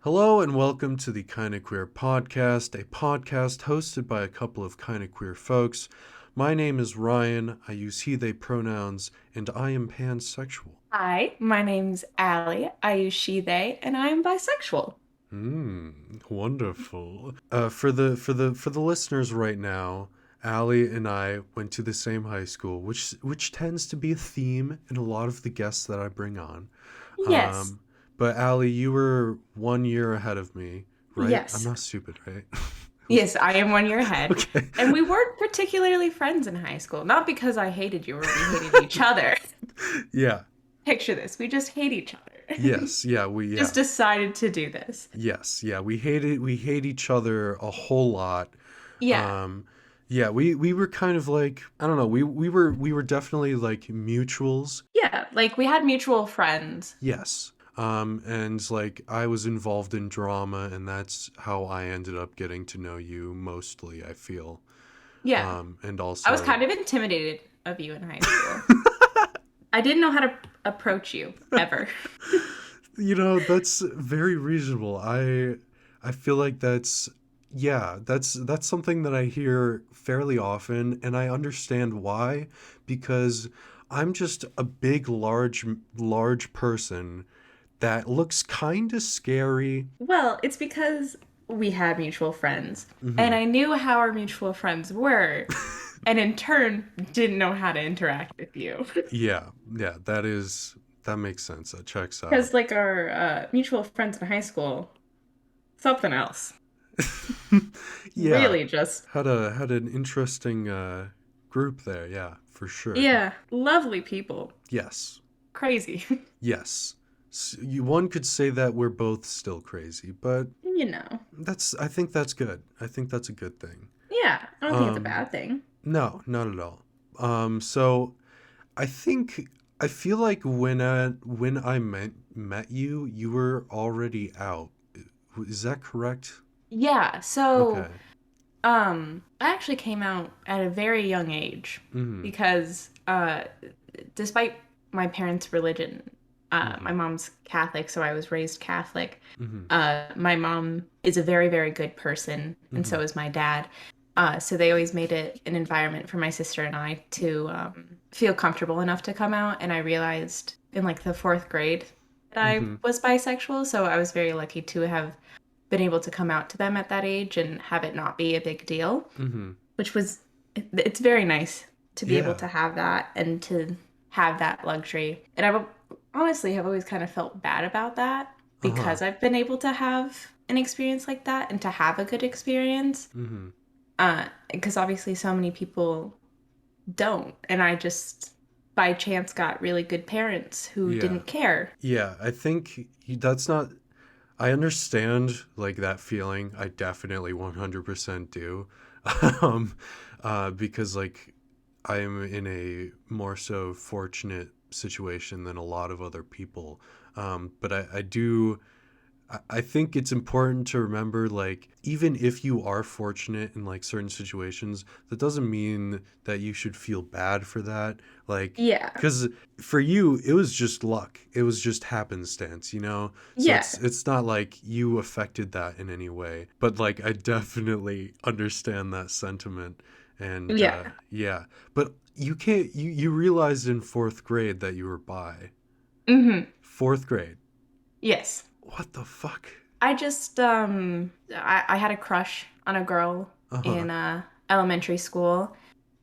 Hello and welcome to the Kinda Queer podcast, a podcast hosted by a couple of kinda queer folks. My name is Ryan, I use he, they pronouns, and I am pansexual. Hi, my name's Allie. I use she, they, and I'm bisexual. Wonderful. For the listeners right now, Allie and I went to the same high school, which tends to be a theme in a lot of the guests that I bring on. Yes, Um, but Allie, you were 1 year ahead of me, right? I'm yes, not stupid, right? yes, I am 1 year ahead. Okay. And we weren't particularly friends in high school. Not because I hated you or we hated each other. Yeah. Picture this, we just hate each other. Yes. Yeah. Just decided to do this. Yes. Yeah. We hate each other a whole lot. Yeah, Um, yeah. We were kind of like, I don't know. We were definitely like mutuals. yeah, like we had mutual friends. Yes. And like I was involved in drama, and that's how I ended up getting to know you mostly, I feel. Yeah, And I was also, kind of intimidated of you in high school. I didn't know how to approach you, ever. that's very reasonable. I feel like that's something that I hear fairly often, and I understand why, because I'm just a big large person that looks kind of scary. Well, it's because we had mutual friends, and Hmm. I knew how our mutual friends were, and in turn, didn't know how to interact with you. Yeah, yeah, that makes sense. That checks out. Because, like, our mutual friends in high school, something else. Yeah, Really, just, had an interesting group there. Yeah, for sure. yeah, lovely people. Yes. Crazy. Yes. One could say that we're both still crazy, but You know. I think that's good. I think that's a good thing. Yeah, I don't think it's a Um, bad thing. no, not at all. So I think I feel like when I met you, you were already out. Is that correct? Yeah, so, Okay. I actually came out at a very young age Mhm. because, despite my parents' religion, my Mhm. mom's Catholic, so I was raised Catholic. Mhm. My mom is a very, very good person, and so Mhm. is my dad. So they always made it an environment for my sister and I to feel comfortable enough to come out. And I realized in like the fourth grade that I Mhm. was bisexual. So I was very lucky to have been able to come out to them at that age and have it not be a big deal, Mhm. which was, it's very nice to be able Yeah. to have that and to have that luxury. And honestly have always kind of felt bad about that Uh-huh. because I've been able to have an experience like that and to have a good experience. Mhm. Because obviously so many people don't. And I just by chance got really good parents who Yeah. didn't care. Yeah, I think that's not I understand like that feeling. I definitely 100% do. um because like I am in a more so fortunate situation than a lot of other people. But I think it's important to remember, like, even if you are fortunate in like certain situations, that doesn't mean that you should feel bad for that. Like, Yeah. because for you, it was just luck. It was just happenstance, you know? So Yeah. it's not like you affected that in any way. But like, I definitely understand that sentiment. And Yeah. yeah, but you realized in fourth grade that you were bi. Mhm. Fourth grade. Yes. What the fuck? I just I had a crush on a girl Uh-huh. in elementary school.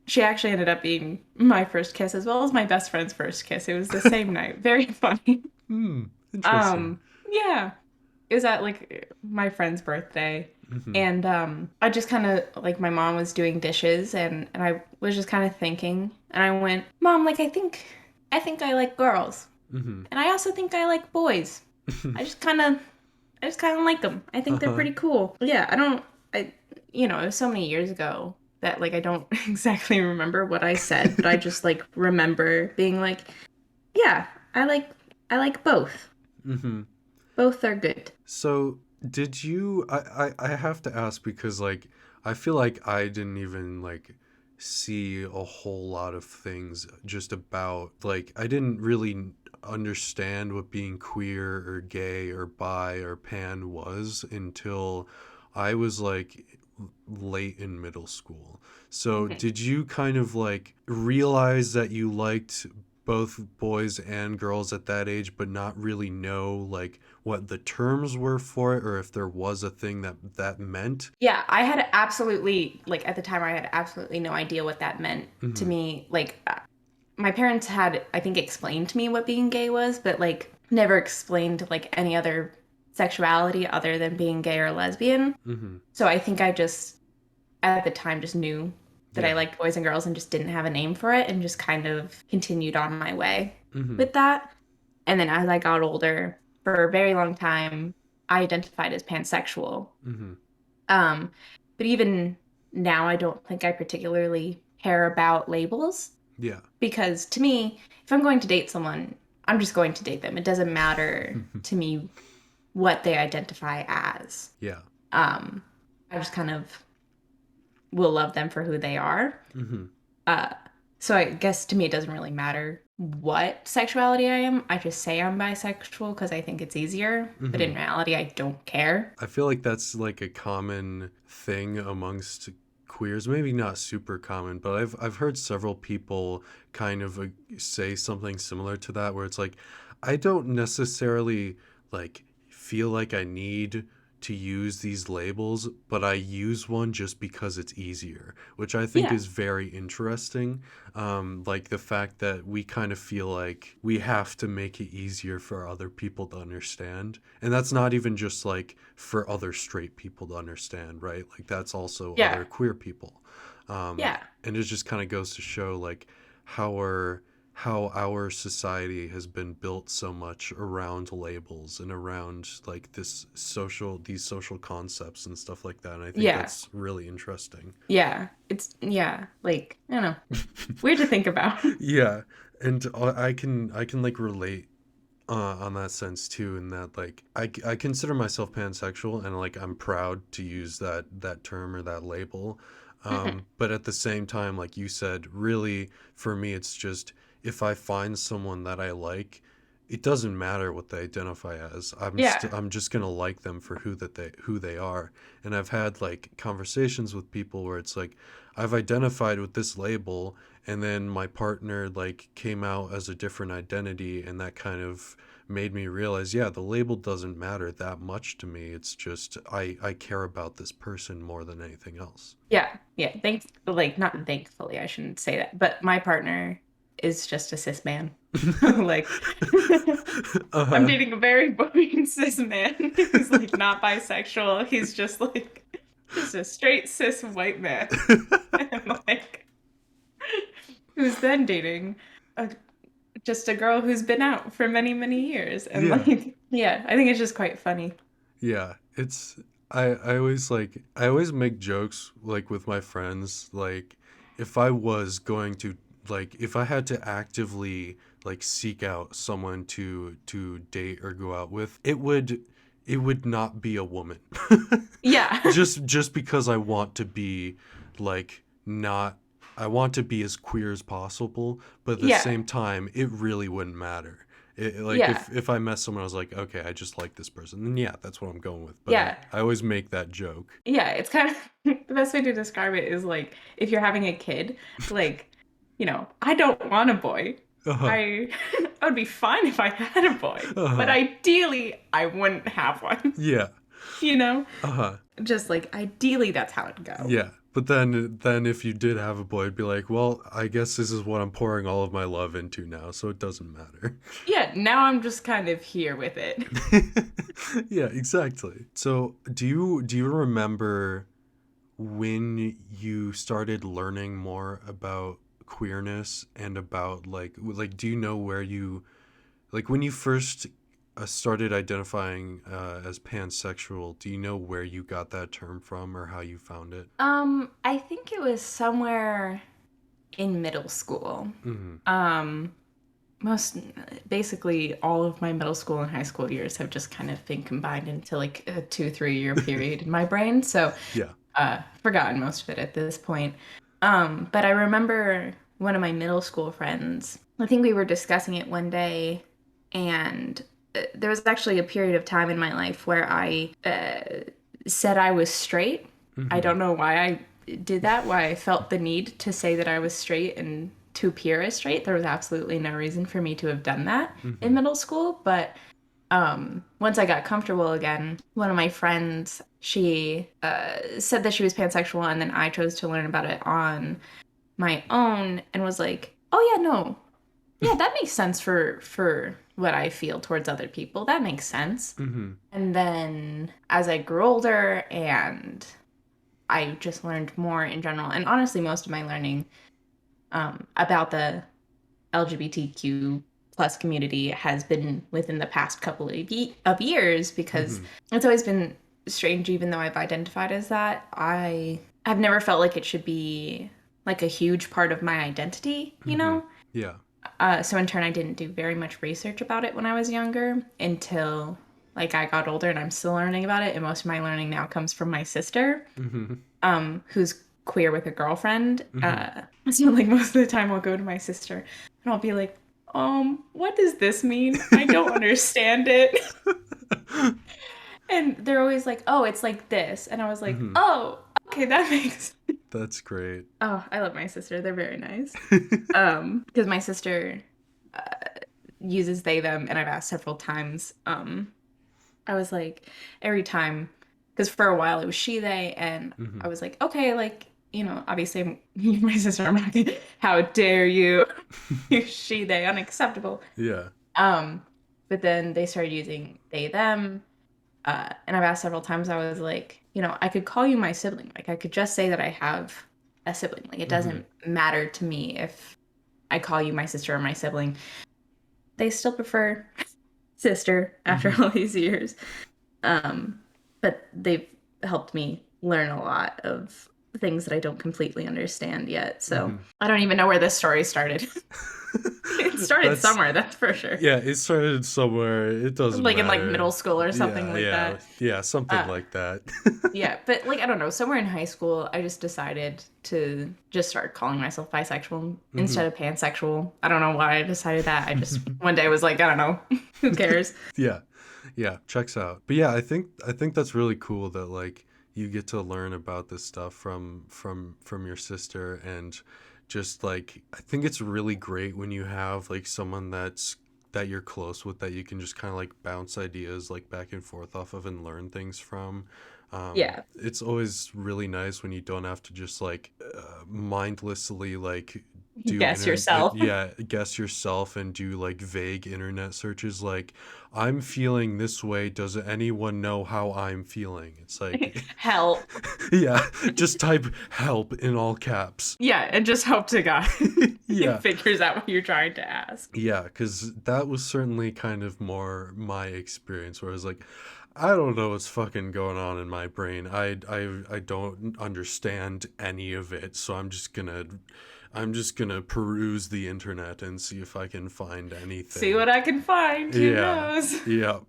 She actually ended up being my first kiss as well as my best friend's first kiss. It was the same night. Very funny. Hmm. Interesting. Yeah. It was at like my friend's birthday. Mm-hmm. And I just kind of like my mom was doing dishes and I was just kind of thinking and I went, "Mom, like I think I like girls. Mm-hmm. And I also think I like boys. I just kind of I just kind of like them. I think they're Uh-huh. pretty cool." Yeah, I it was so many years ago that like I don't exactly remember what I said, but I just like remember being like, "Yeah, I like both. Mm-hmm. Both are good." So did you I have to ask because like I feel like I didn't even like see a whole lot of things just about like I didn't really understand what being queer or gay or bi or pan was until I was like late in middle school. So Mhm. did you kind of like realize that you liked both boys and girls at that age, but not really know like what the terms were for it, or if there was a thing that that meant? Yeah, I had absolutely, like, at the time, I had absolutely no idea what that meant to Mm-hmm. me. Like, my parents had, I think, explained to me what being gay was, but, like, never explained, like, any other sexuality other than being gay or lesbian. Mm-hmm. So I think I just, at the time, just knew that I Yeah. liked boys and girls and just didn't have a name for it and just kind of continued on my way Mm-hmm. with that. And then as I got older, for a very long time, I identified as pansexual. Mm-hmm. Um, but even now, I don't think I particularly care about labels Yeah. because to me, if I'm going to date someone, I'm just going to date them. It doesn't matter to me what they identify as. Yeah. Um, I just kind of will love them for who they are. Mm-hmm. Uh, so I guess to me, it doesn't really matter what sexuality I am. I just say I'm bisexual because I think it's easier. But Mm-hmm. in reality, I don't care. I feel like that's like a common thing amongst queers. Maybe not super common, but I've heard several people kind of say something similar to that, where it's like, I don't necessarily like feel like I need to use these labels, but I use one just because it's easier, which I think Yeah. is very interesting. Like the fact that we kind of feel like we have to make it easier for other people to understand. And that's not even just like for other straight people to understand, right? Like that's also Yeah. other queer people. Yeah. And it just kind of goes to show like how our society has been built so much around labels and around like these social concepts and stuff like that. And I think Yeah. that's really interesting. Yeah. It's, yeah. Like, I don't know. Weird to think about. Yeah, and I can like relate on that sense too, in that like I consider myself pansexual, and like I'm proud to use that term or that label. Mhm. But at the same time, like you said, really for me it's just if I find someone that I like, it doesn't matter what they identify as. Yeah. I'm just gonna like them for who they are. And I've had like conversations with people where it's like I've identified with this label, and then my partner like came out as a different identity, and that kind of made me realize, yeah, the label doesn't matter that much to me. It's just I care about this person more than anything else. Yeah. Yeah. Thanks. Like, not thankfully, I shouldn't say that, but my partner is just a cis man. Like, I'm Uh-huh. dating a very boring cis man. He's like not bisexual. He's just like, just a straight cis white man. And like, who's then dating a just a girl who's been out for many, many years. And Yeah. like, yeah, I think it's just quite funny. Yeah, it's I always make jokes like with my friends, like if I was going to like if I had to actively like seek out someone to date or go out with, it would not be a woman. Yeah. Just because I want to be like not I want to be as queer as possible, but at the Yeah. same time it really wouldn't matter. Like Yeah. if I met someone, I was like, okay, I just like this person, then yeah, that's what I'm going with. But Yeah. I always make that joke. Yeah. It's kind of the best way to describe it is like if you're having a kid, like, I don't want a boy. Uh-huh. I I would be fine if I had a boy, but Uh-huh. ideally I wouldn't have one, Yeah. you know? Uh-huh. Just like ideally that's how it'd go. Yeah. But then if you did have a boy, it'd be like, well, I guess this is what I'm pouring all of my love into now, so it doesn't matter. Yeah, now I'm just kind of here with it. Yeah, exactly. So, do you remember when you started learning more about queerness and about like do you know where you like when you first started identifying as pansexual, do you know where you got that term from or how you found it? I think it was somewhere in middle school. Hmm. Um, most basically all of my middle school and high school years have just kind of been combined into like a 2, 3 year period in my brain. So, Yeah. forgotten most of it at this point. But I remember one of my middle school friends, I think we were discussing it one day, And there was actually a period of time in my life where I said I was straight. I Mm-hmm. don't know why I did that, why I felt the need to say that I was straight and to appear as straight. There was absolutely no reason for me to have done that in Mm-hmm. middle school. But once I got comfortable again, one of my friends, she said that she was pansexual, and then I chose to learn about it on my own and was like, "Oh yeah, no, yeah, that makes sense for what I feel towards other people. That makes sense." Mm-hmm. And then as I grew older and I just learned more in general, and honestly, most of my learning about the LGBTQ plus community has been within the past couple of years because Mm-hmm. it's always been strange, even though I've identified as that. I've never felt like it should be like a huge part of my identity, you Mm-hmm. know? Yeah. So in turn, I didn't do very much research about it when I was younger until like I got older and I'm still learning about it. And most of my learning now comes from my sister, Mm-hmm. who's queer with a girlfriend. Mm-hmm. So like most of the time I'll go to my sister and I'll be like, what does this mean? I don't understand it. And they're always like, oh, it's like this. And I was like, Mm-hmm. oh, okay, that makes. That's great. Oh, I love my sister. They're very nice. Because my sister uses they them, and I've asked several times. I was like, every time, because for a while it was she they, and Mm-hmm. I was like, okay, like, obviously my sister, I'm not gonna, how dare you, she they, unacceptable. Yeah. Um, but then they started using they them, and I've asked several times. I was like, I could call you my sibling, like I could just say that I have a sibling, like it Mm-hmm. doesn't matter to me if I call you my sister or my sibling. They still prefer sister after Mm-hmm. all these years. Um, but they've helped me learn a lot of things that I don't completely understand yet. So Mm-hmm. I don't even know where this story started. It started That's somewhere, that's for sure. yeah, it started somewhere. It doesn't Like in like matter. middle school or something Yeah, like yeah, that. yeah, something Uh, like that. yeah, but like I don't know, somewhere in high school, I just decided to just start calling myself bisexual Mm-hmm. instead of pansexual. I don't know why I decided that. I just one day was like, I don't know, who cares? Yeah. Yeah, checks out. But yeah, I think that's really cool that like you get to learn about this stuff from your sister, and just like I think it's really great when you have like someone that you're close with, that you can just kind of like bounce ideas like back and forth off of and learn things from. Yeah, It's always really nice when you don't have to just like mindlessly like do guess yourself. yeah, guess yourself and do like vague internet searches like I'm feeling this way, does anyone know how I'm feeling? It's like Help. yeah, just type help in all caps. Yeah, and just hope to God it Yeah. figures out what you're trying to ask. Yeah, because that was certainly kind of more my experience, where I was like, I don't know what's fucking going on in my brain. I don't understand any of it, so I'm just gonna peruse the internet and see if I can find See anything. what I can find. Who Yeah, knows? yeah.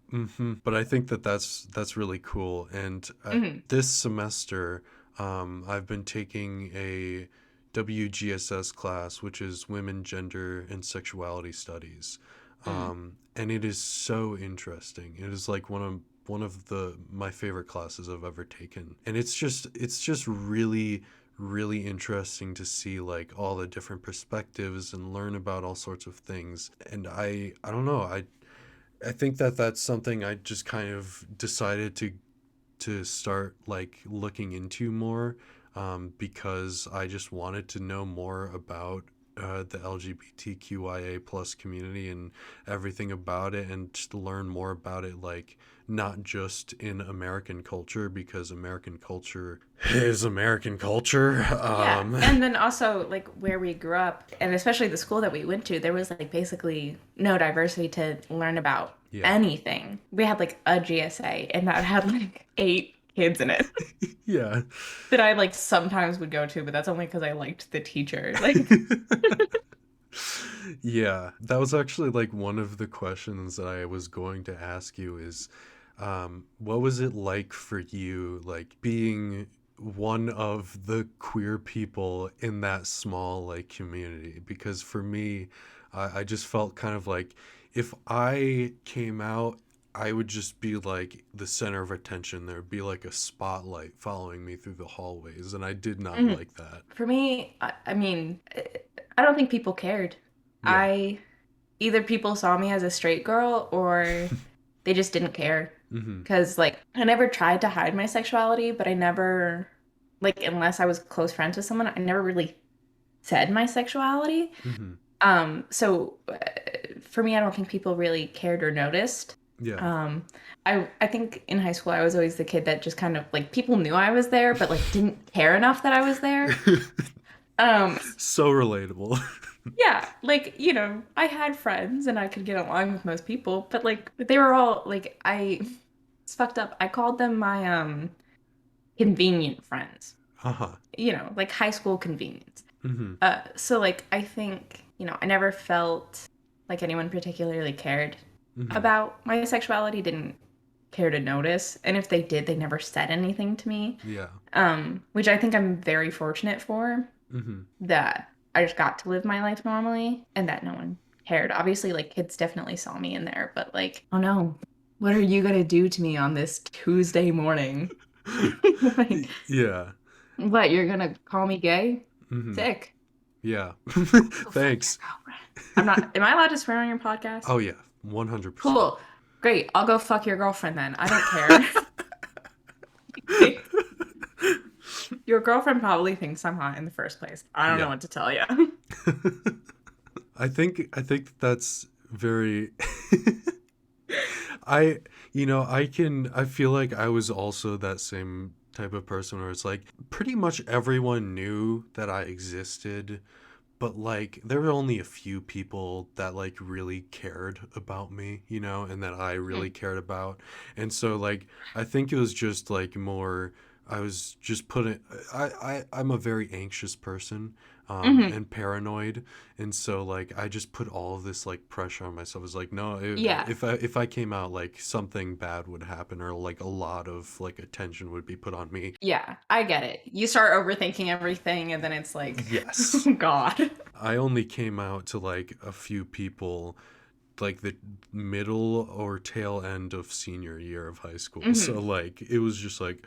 But I think that's really cool. And Hmm. this semester, I've been taking a WGSS class, which is Women, Gender, and Sexuality Studies, Mm. and it is so interesting. It is like one of the my favorite classes I've ever taken, and it's just really interesting to see like all the different perspectives and learn about all sorts of things. And I don't know, I think that that's something I just kind of decided to start like looking into more, because I just wanted to know more about the LGBTQIA plus community and everything about it, and just learn more about it, like not just in American culture, because American culture is American culture. Yeah, and then also like where we grew up, and especially the school that we went to, there was like basically no diversity to learn about Yeah. anything. We had like a GSA, and that had like 8 kids in it Yeah. that I like sometimes would go to, but that's only because I liked the teacher. Like, Yeah, that was actually like one of the questions that I was going to ask you is, what was it like for you, like being one of the queer people in that small like community? Because for me, I just felt kind of like if I came out, I would just be like the center of attention. There'd be like a spotlight following me through the hallways, and I did not Mhm. like that. For me, I mean, I don't think people cared. Yeah. I Either people saw me as a straight girl or they just didn't care. Mm-hmm. Because, like, I never tried to hide my sexuality, but I never, like, unless I was close friends with someone, I never really said my sexuality. Mm-hmm. For me, I don't think people really cared or noticed. Yeah. Um, I think in high school I was always the kid that just kind of like people knew I was there, but like didn't care enough that I was there. Um, So relatable. yeah, like, I had friends and I could get along with most people, but like they were all like it's fucked up. I called them my convenient friends. Uh-huh. Like high school convenience. Mm-hmm. So like I think, I never felt like anyone particularly cared Mm-hmm. about my sexuality, didn't care to notice, and if they did, they never said anything to me. Yeah. Which I think I'm very fortunate for, Mm-hmm. that I just got to live my life normally and that no one cared. Obviously, like kids definitely saw me in there, but like, oh no, what are you gonna do to me on this Tuesday morning? Like, Yeah. what, you're gonna call me gay? Mm-hmm. Sick. Yeah. Go fuck your Thanks. girlfriend. Am I allowed to swear on your podcast? Oh yeah, 100%. Cool. Great. I'll go fuck your girlfriend then. I don't care. Your girlfriend probably thinks I'm hot in the first place. I don't know Yeah. what to tell you. I think that's very I I feel like I was also that same type of person where it's like pretty much everyone knew that I existed, but like there were only a few people that like really cared about me, and that I really cared about. And so like I think it was just like more I was just putting I'm a very anxious person, Hmm. and paranoid, and so like I just put all of this like pressure on myself. It's like no, Yeah. if I came out, like something bad would happen, or like a lot of like attention would be put on me. Yeah. I get it. You start overthinking everything and then it's like, Yes. oh God. I only came out to like a few people like the middle or tail end of senior year of high school. So Hmm. like it was just like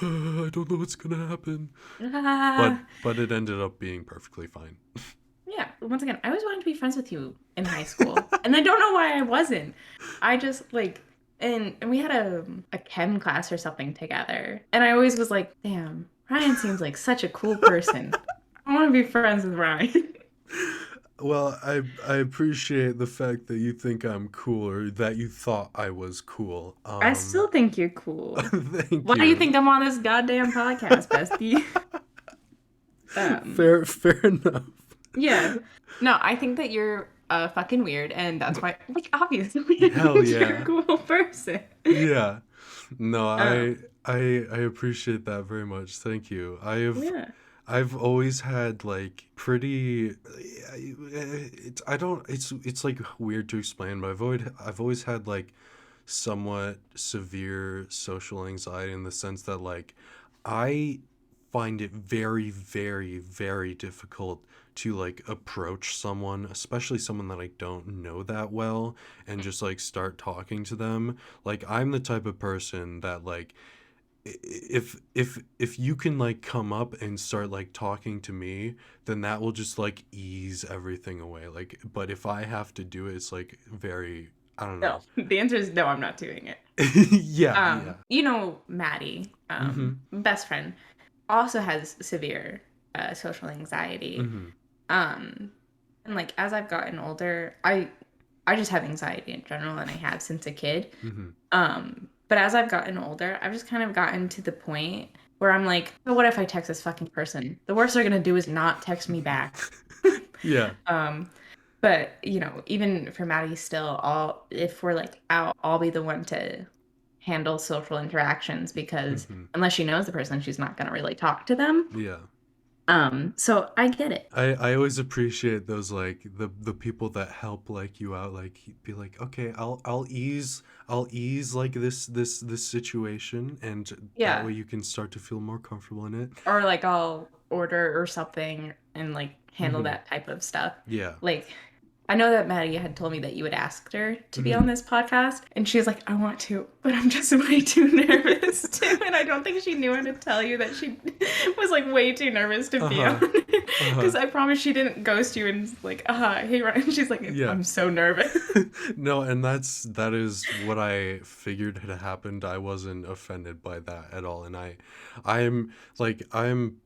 I don't know what's gonna happen. But Ah. but it ended up being perfectly fine. Yeah. Once again, I always wanted to be friends with you in high school. And I don't know why I wasn't. I just like, and we had a chem class or something together. And I always was like, damn, Ryan seems like such a cool person. I want to be friends with Ryan. Well, I appreciate the fact that you think I'm cool, or that you thought I was cool. I still think you're cool. Thank Why do you you. think I'm on this goddamn podcast, bestie? Um, Fair enough. yeah. No, I think that you're fucking weird, and that's why, like, obviously, Hell you're a yeah. cool person. Yeah. No, I Um, I I appreciate that very much. Thank you. yeah. I've always had like pretty it's I don't it's like weird to explain, but I've always had like somewhat severe social anxiety, in the sense that like I find it very, very, very difficult to like approach someone, especially someone that I don't know that well, and just like start talking to them. Like I'm the type of person that like if you can like come up and start like talking to me, then that will just like ease everything away. Like but if I have to do it, it's like very, I don't No, know. the answer is no, I'm not doing it. Yeah, yeah. Maddie, Mhm. best friend, also has severe social anxiety. Mhm. Um, and like as I've gotten older, I just have anxiety in general, and I have since a kid. Mhm. But as I've gotten older, I've just kind of gotten to the point where I'm like, oh, what if I text this fucking person? The worst they're gonna do is not text me back. Yeah. um, but even for Maddie, still, I'll if we're like out, I'll be the one to handle social interactions because Mhm. unless she knows the person, she's not gonna really talk to them. Yeah. So I get it. I always appreciate those like the people that help like you out, like be like, okay, I'll ease like this situation, and that Yeah. way you can start to feel more comfortable in it. Or like I'll order or something and like handle Mhm. that type of stuff. Yeah. Like I know that Maddie had told me that you had asked her to be on Hmm. this podcast, and she was like, I want to, but I'm just way too nervous to. And I don't think she knew how to tell you that she was like way too nervous to be on Uh-huh. it. Uh-huh. Because I promise she didn't ghost you and like, hey, Ryan. She's like, Yeah. I'm so nervous. No, and that is what I figured had happened. I wasn't offended by that at all, and I'm I'm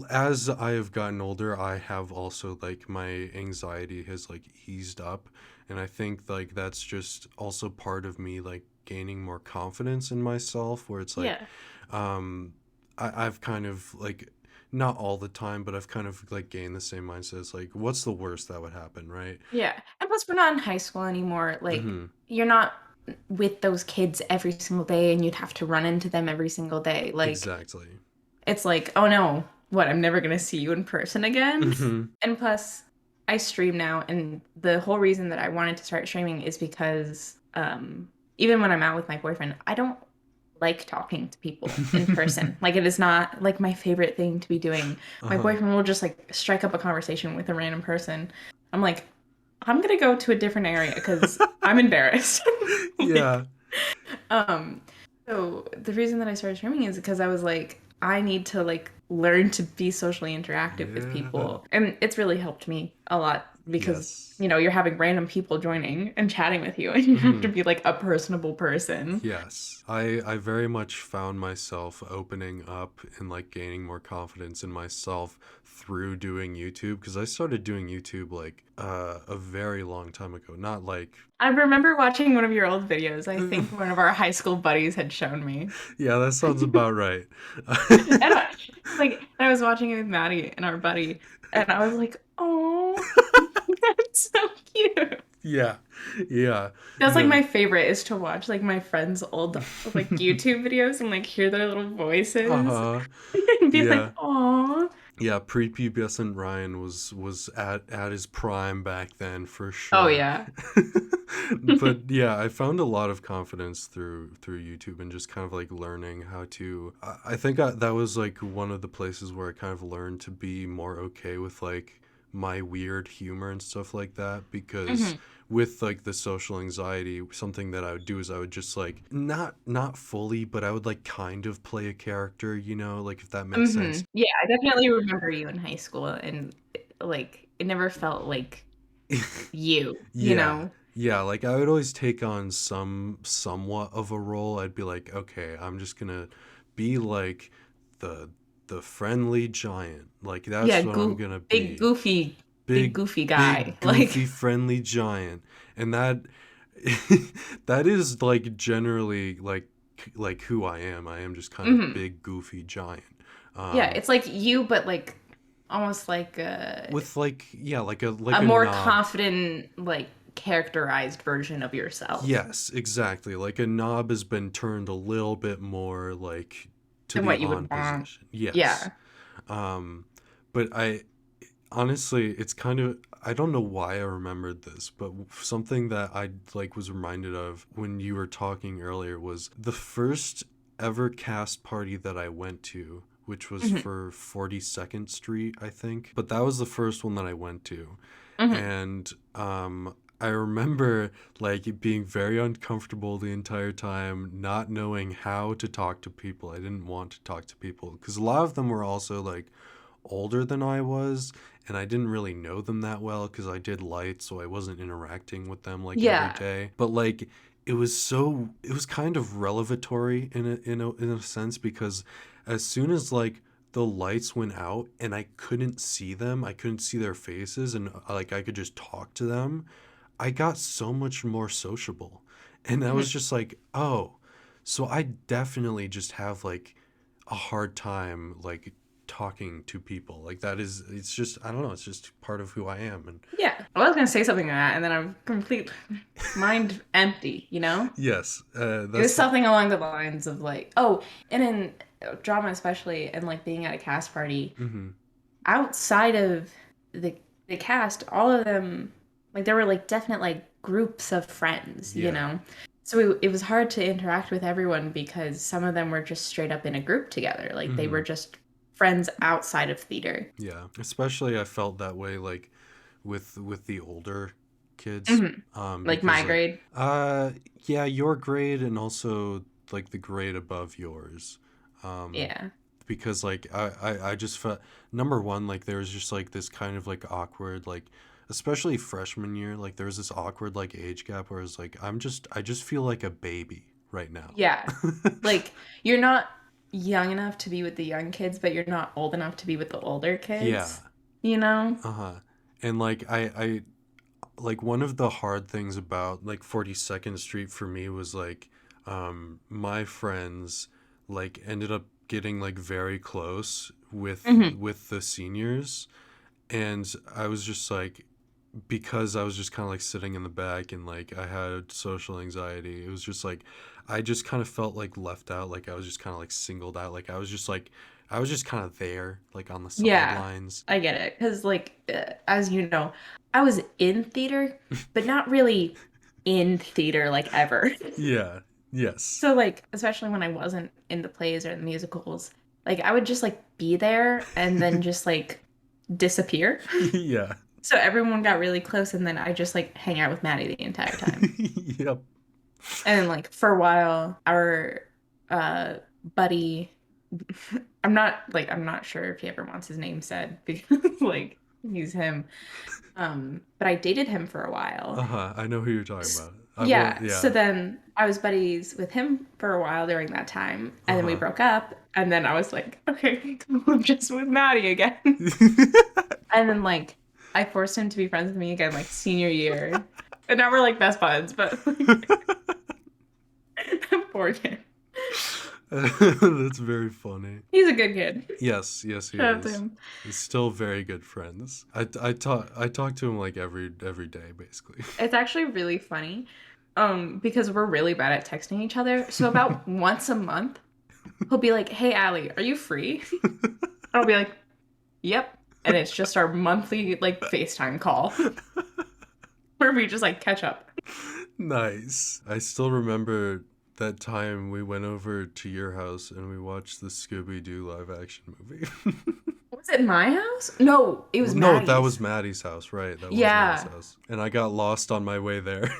as I have gotten older, I have also like my anxiety has like eased up, and I think like that's just also part of me like gaining more confidence in myself, where it's like Yeah. um I've kind of like not all the time, but I've kind of like gained the same mindset. It's like, what's the worst that would happen, right? Yeah. And plus, we're not in high school anymore. Like, Mm-hmm. you're not with those kids every single day and you'd have to run into them every single day. Like, Exactly. it's like, oh no, what? I'm never going to see you in person again. Mm-hmm. And plus, I stream now. And the whole reason that I wanted to start streaming is because even when I'm out with my boyfriend, I don't like talking to people in person. Like, it is not like my favorite thing to be doing. My Uh-huh. boyfriend will just like strike up a conversation with a random person. I'm like, I'm gonna go to a different area because I'm embarrassed. Yeah. Like, um, so the reason that I started streaming is because I was like, I need to like learn to be socially interactive with Yeah. people. And it's really helped me a lot because, Yes. you know, you're having random people joining and chatting with you and you have Mm-hmm. to be like a personable person. Yes. I very much found myself opening up and like gaining more confidence in myself through doing YouTube, because I started doing YouTube like a very long time ago. Not like I remember watching one of your old videos. I think one of our high school buddies had shown me. Yeah, that sounds about right. And I was watching it with Maddie and our buddy, and I was like, "Oh, that's so cute." Yeah. Yeah. That's like No. my favorite is to watch like my friends' old like YouTube videos and like hear their little voices Uh-huh. and be like, Yeah. "Oh." Yeah, prepubescent Ryan was at his prime back then for Oh sure. yeah. But yeah, I found a lot of confidence through YouTube and just kind of like learning how to. I think that was like one of the places where I kind of learned to be more okay with like my weird humor and stuff like that, because Hmm. with like the social anxiety, something that I would do is I would just like not fully, but I would like kind of play a character, like if that makes Hmm. sense. Yeah, I definitely remember you in high school and like it never felt like you, you Yeah. know? Yeah, like I would always take on somewhat of a role. I'd be like, okay, I'm just gonna be like the the friendly giant. Like Yeah, that's what I'm gonna big be. big Big goofy guy. big Like goofy friendly giant. And that that is like generally like who I am. I am just kind of mhm. big goofy giant. Yeah, Um it's like you, but like almost like with like yeah, like a a more knob. confident, like characterized version of yourself Yes, exactly. Like a knob has been turned a little bit more like to than the what you on would want. position. Yes. Yeah. Um, but I honestly, it's kind of I don't know why I remembered this, but something that I like was reminded of when you were talking earlier was the first ever cast party that I went to, which was Hmm. for 42nd Street, I think. But that was the first one that I went to. Hmm. And I remember like being very uncomfortable the entire time, not knowing how to talk to people. I didn't want to talk to people because a lot of them were also like older than I was, and I didn't really know them that well because I did light, so I wasn't interacting with them like every Yeah. day. But like it was kind of revelatory in a sense, because as soon as like the lights went out and I couldn't see them, I couldn't see their faces, and like I could just talk to them, I got so much more sociable. And I was Hmm. just like, oh, so I definitely just have like a hard time like talking to people. Like that is it's just I don't know, it's just part of who I am. And Yeah. I was gonna say something like that, and then I'm complete mind empty, you know? yes, It was that's something along the lines of like, oh, and in drama especially, and like being at a cast party, mhm. outside of the the cast, all of them like there were like definite like groups of friends, you Yeah. know. So it was hard to interact with everyone because some of them were just straight up in a group together. Like they were Mhm. just friends outside of theater. Yeah. Especially I felt that way like with the older kids, Hmm. Like because my like, grade. uh, yeah, your grade and also like the grade above yours, um, Yeah. because like I just felt number one like there was just like this kind of like awkward like especially freshman year like there was this awkward like age gap where it's like I just feel like a baby right now. Yeah. Like you're not young enough to be with the young kids, but you're not old enough to be with the older Yeah. kids, you know? Uh-huh. And like I like one of the hard things about like 42nd Street for me was like my friends like ended up getting like very close Hmm. with the seniors, and I was just like because I was just kind of like sitting in the back and like I had social anxiety. It was just like I just kind of felt like left out, like I was just kind of like singled out, like I was just kind of there like on the Yeah, sidelines. I get it. Because, like, as you know, I was in theater, but not really in theater, like, ever. Yeah. Yes. So, like, especially when I wasn't in the plays or the musicals, like, I would just, like, be there and then just, like, disappear. Yeah. So everyone got really close, and then I just, like, hang out with Maddie the entire time. Yep. And then, like, for a while, our uh buddy, I'm not sure if he ever wants his name said because like he's him. But I dated him for a while. Uh-huh. I know who you're talking S- about. I won't, Yeah, so yeah. then I was buddies with him for a while during that time, and then we Uh-huh. broke up, and then I was like, okay, cool, I'm just with Maddie again. And then like I forced him to be friends with me again like senior year. And now we're like best buds, but like poor kid. That's very funny. He's a good kid. Yes, yes, he Shout out to is. him. He's still very good friends. I talk to him like every day basically. It's actually really funny, because we're really bad at texting each other. So about once a month, he'll be like, "Hey, Allie, are you free?" I'll be like, "Yep." And it's just our monthly like FaceTime call where we just like catch up. Nice. I still remember that time we went over to your house and we watched the Scooby Doo live action movie. Was it my house? No, it was Well, no, that was Maddie's. Maddie's house, right? That was Maddie's Yeah. house. And I got lost on my way there. And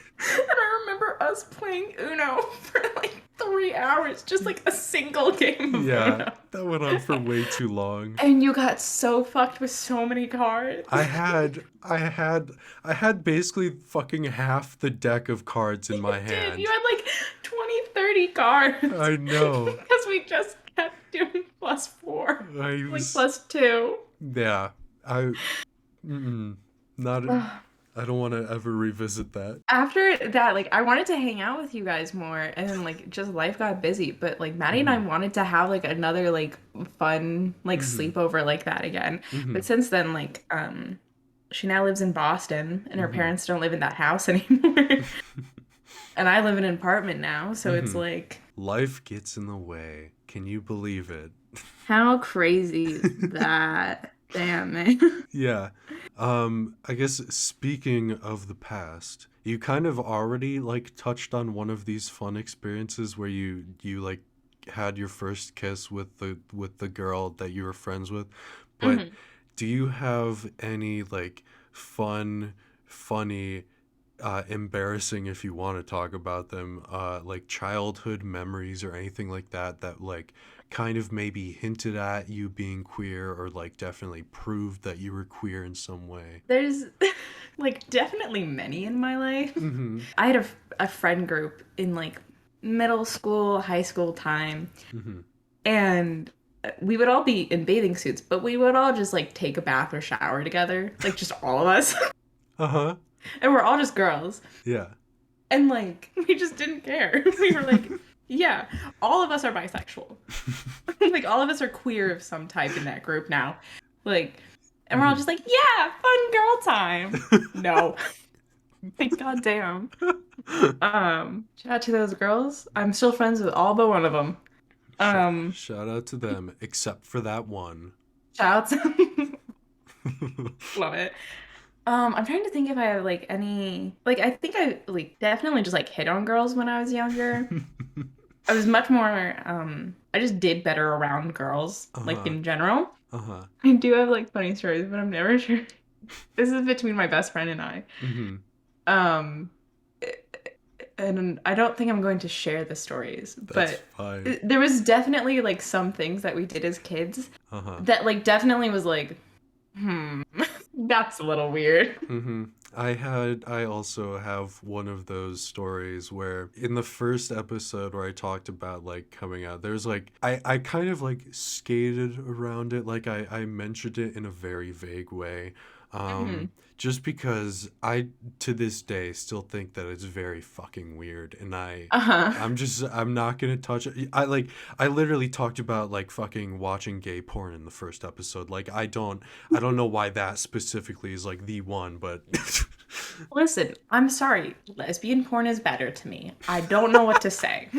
I remember us playing Uno for like 3 hours, just like a single game of Yeah, Uno. that went on for way too long. And you got so fucked with so many cards. I had I had I had basically fucking half the deck of cards in You my did. You hand. had like 20, 30 cards I know. because we just kept doing +4, I like was +2. yeah. I mm-mm, not I don't want to ever revisit that. After that, like I wanted to hang out with you guys more, and then like just life got busy. But like Maddie and I Mhm. wanted to have like another like fun like Mhm. sleepover like that again. But Mhm. since then, like she now lives in Boston, and her Mhm. parents don't live in that house anymore. And I live in an apartment now, so it's Mhm. like, Life gets in the way. Can you believe it? how crazy is that? Damn, man. Yeah. I guess speaking of the past, you kind of already like touched on one of these fun experiences where you like had your first kiss with the girl that you were friends with. But Hmm. do you have any like fun, funny, embarrassing if you want to talk about them, like childhood memories or anything like that that like kind of maybe hinted at you being queer or like definitely proved that you were queer in some way? There's like definitely many in my life. Mm-hmm. I had a friend group in like middle school, high school time, Mm-hmm. and we would all be in bathing suits, but we would all just like take a bath or shower together, like just all of us. Uh-huh. And we're all just girls. Yeah. And like we just didn't care. We were like, yeah, all of us are bisexual. Like all of us are queer of some type in that group now. Like, and we're all Mm-hmm. just like, yeah, fun girl time. No. Like goddamn. Shout out to those girls. I'm still friends with all but one of them. Um, Shout out to them, except for that one. shout out to love it. I'm trying to think if I have like any like I think I like definitely just like hit on girls when I was younger. I was much more I just did better around girls, like Uh-huh. in general. Uh-huh. I do have like funny stories, but I'm never sure. This is between my best friend and I. Mm-hmm. Um, and I don't think I'm going to share the stories, That's but fine. there was definitely like some things that we did as kids Uh-huh. that like definitely was like, that's a little weird. Mm-hmm. I also have one of those stories where in the first episode where I talked about like coming out, there's like I kind of like skated around it, like I mentioned it in a very vague way. Hmm. Just because I to this day still think that it's very fucking weird, and Uh-huh. I'm not gonna touch it. I literally talked about like fucking watching gay porn in the first episode. Like I don't know why that specifically is like the one, but Listen, I'm sorry. Lesbian porn is better to me. I don't know what to say.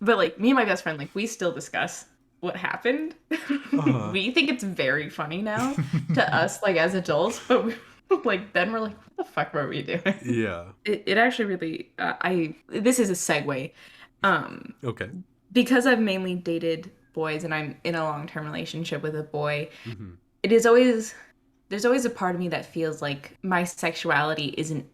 But like me and my best friend, like we still discuss what happened. uh We think it's very funny now to us, like as adults, but like then we're like, what the fuck were we doing? yeah. It actually really, I this is a segue. Um, Okay. because I've mainly dated boys and I'm in a long-term relationship with a boy, Hmm. it is always there's always a part of me that feels like my sexuality isn't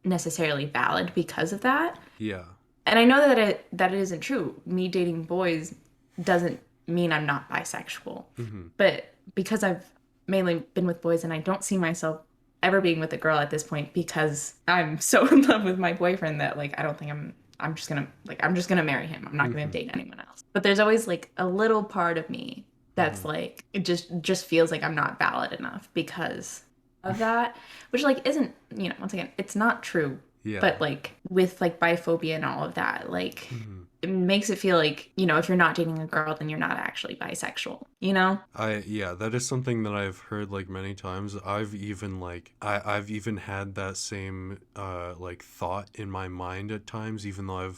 necessarily valid because of that. Yeah. And I know that it isn't true. Me dating boys doesn't mean I'm not bisexual. Hmm. But because I've mainly been with boys and I don't see myself ever being with a girl at this point because I'm so in love with my boyfriend that like I don't think I'm just gonna marry him. I'm not gonna Hmm. date anyone else. But there's always like a little part of me that's Hmm. like it just feels like I'm not valid enough because of that, which like isn't, once again, it's not true, Yeah. but like with like biphobia and all of that, like Hmm. it makes it feel like, if you're not dating a girl, then you're not actually bisexual, you know? Yeah, that is something that I've heard like many times. I've even had that same like thought in my mind at times, even though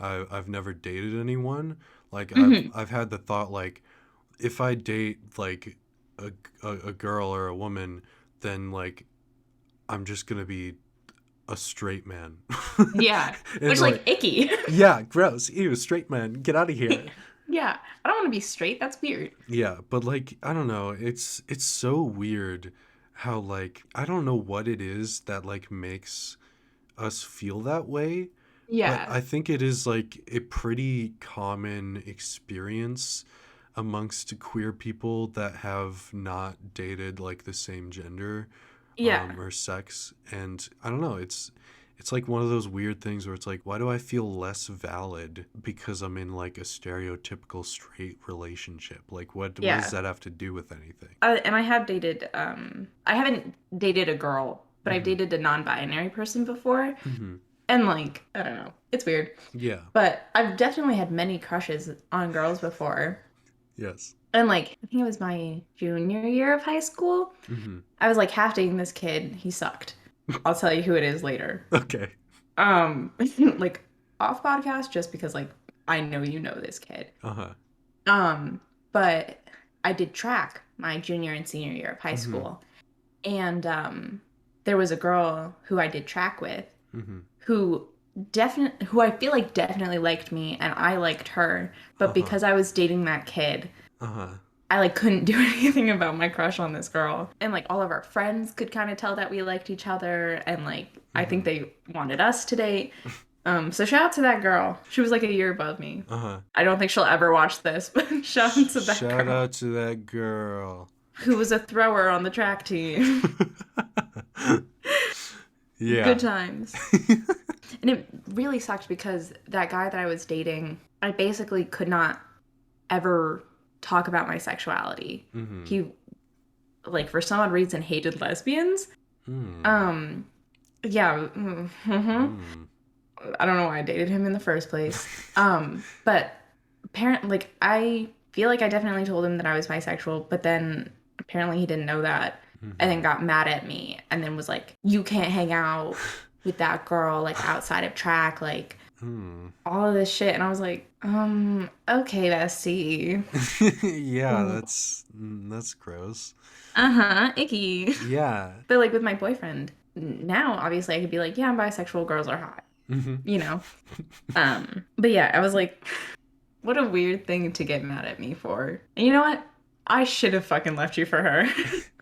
I've never dated anyone. Like Hmm. I've had the thought like if I date like a girl or a woman, then like I'm just gonna be a straight man. Yeah. And Which like like icky. yeah, gross. Ew, straight man. Get out of here. Yeah. I don't want to be straight. That's weird. Yeah, but like I don't know, it's so weird how like I don't know what it is that like makes us feel that way, but Yeah. I think it is like a pretty common experience amongst queer people that have not dated like the same gender Yeah. or sex, and I don't know, it's like one of those weird things where it's like, why do I feel less valid because I'm in like a stereotypical straight relationship? Like, what does Yeah. that have to do with anything? And I have dated, I haven't dated a girl, but I've Mm-hmm. dated a non-binary person before. Mm-hmm. And like, I don't know. It's weird. Yeah. But I've definitely had many crushes on girls before. Yes. And like, I think it was my junior year of high school. Mm-hmm. I was like half dating this kid. He sucked. I'll tell you who it is later. Okay. Um, like off podcast just because like I know you know this kid. Uh-huh. Um, but I did track my junior and senior year of high Mm-hmm. school. And there was a girl who I did track with Mm-hmm. who who I feel like definitely liked me and I liked her, but Uh-huh. because I was dating that kid, Uh-huh. I like couldn't do anything about my crush on this girl. And like all of our friends could kind of tell that we liked each other and like I Mm-hmm. think they wanted us to date. So shout out to that girl. She was like a year above me. Uh-huh. I don't think she'll ever watch this, but shout out to that Shout girl out to that girl. who was a thrower on the track team. Good Yeah. times. And it really sucked because that guy that I was dating, I basically could not ever talk about my sexuality. Mm-hmm. He, like, for some odd reason, hated lesbians. Mm. Um, yeah. Mm. I don't know why I dated him in the first place. But apparently, like, I feel like I definitely told him that I was bisexual, but then apparently he didn't know that and then Mm-hmm. got mad at me and then was like, you can't hang out with that girl, like, outside of track, like, Mm. all of this shit. And I was like, okay, bestie. Yeah, that's gross. Uh-huh, icky. Yeah. But like with my boyfriend, now obviously I could be like, yeah, I'm bisexual, girls are hot, Mm-hmm. you know? But yeah, I was like, what a weird thing to get mad at me for. And you know what? I should have fucking left you for her.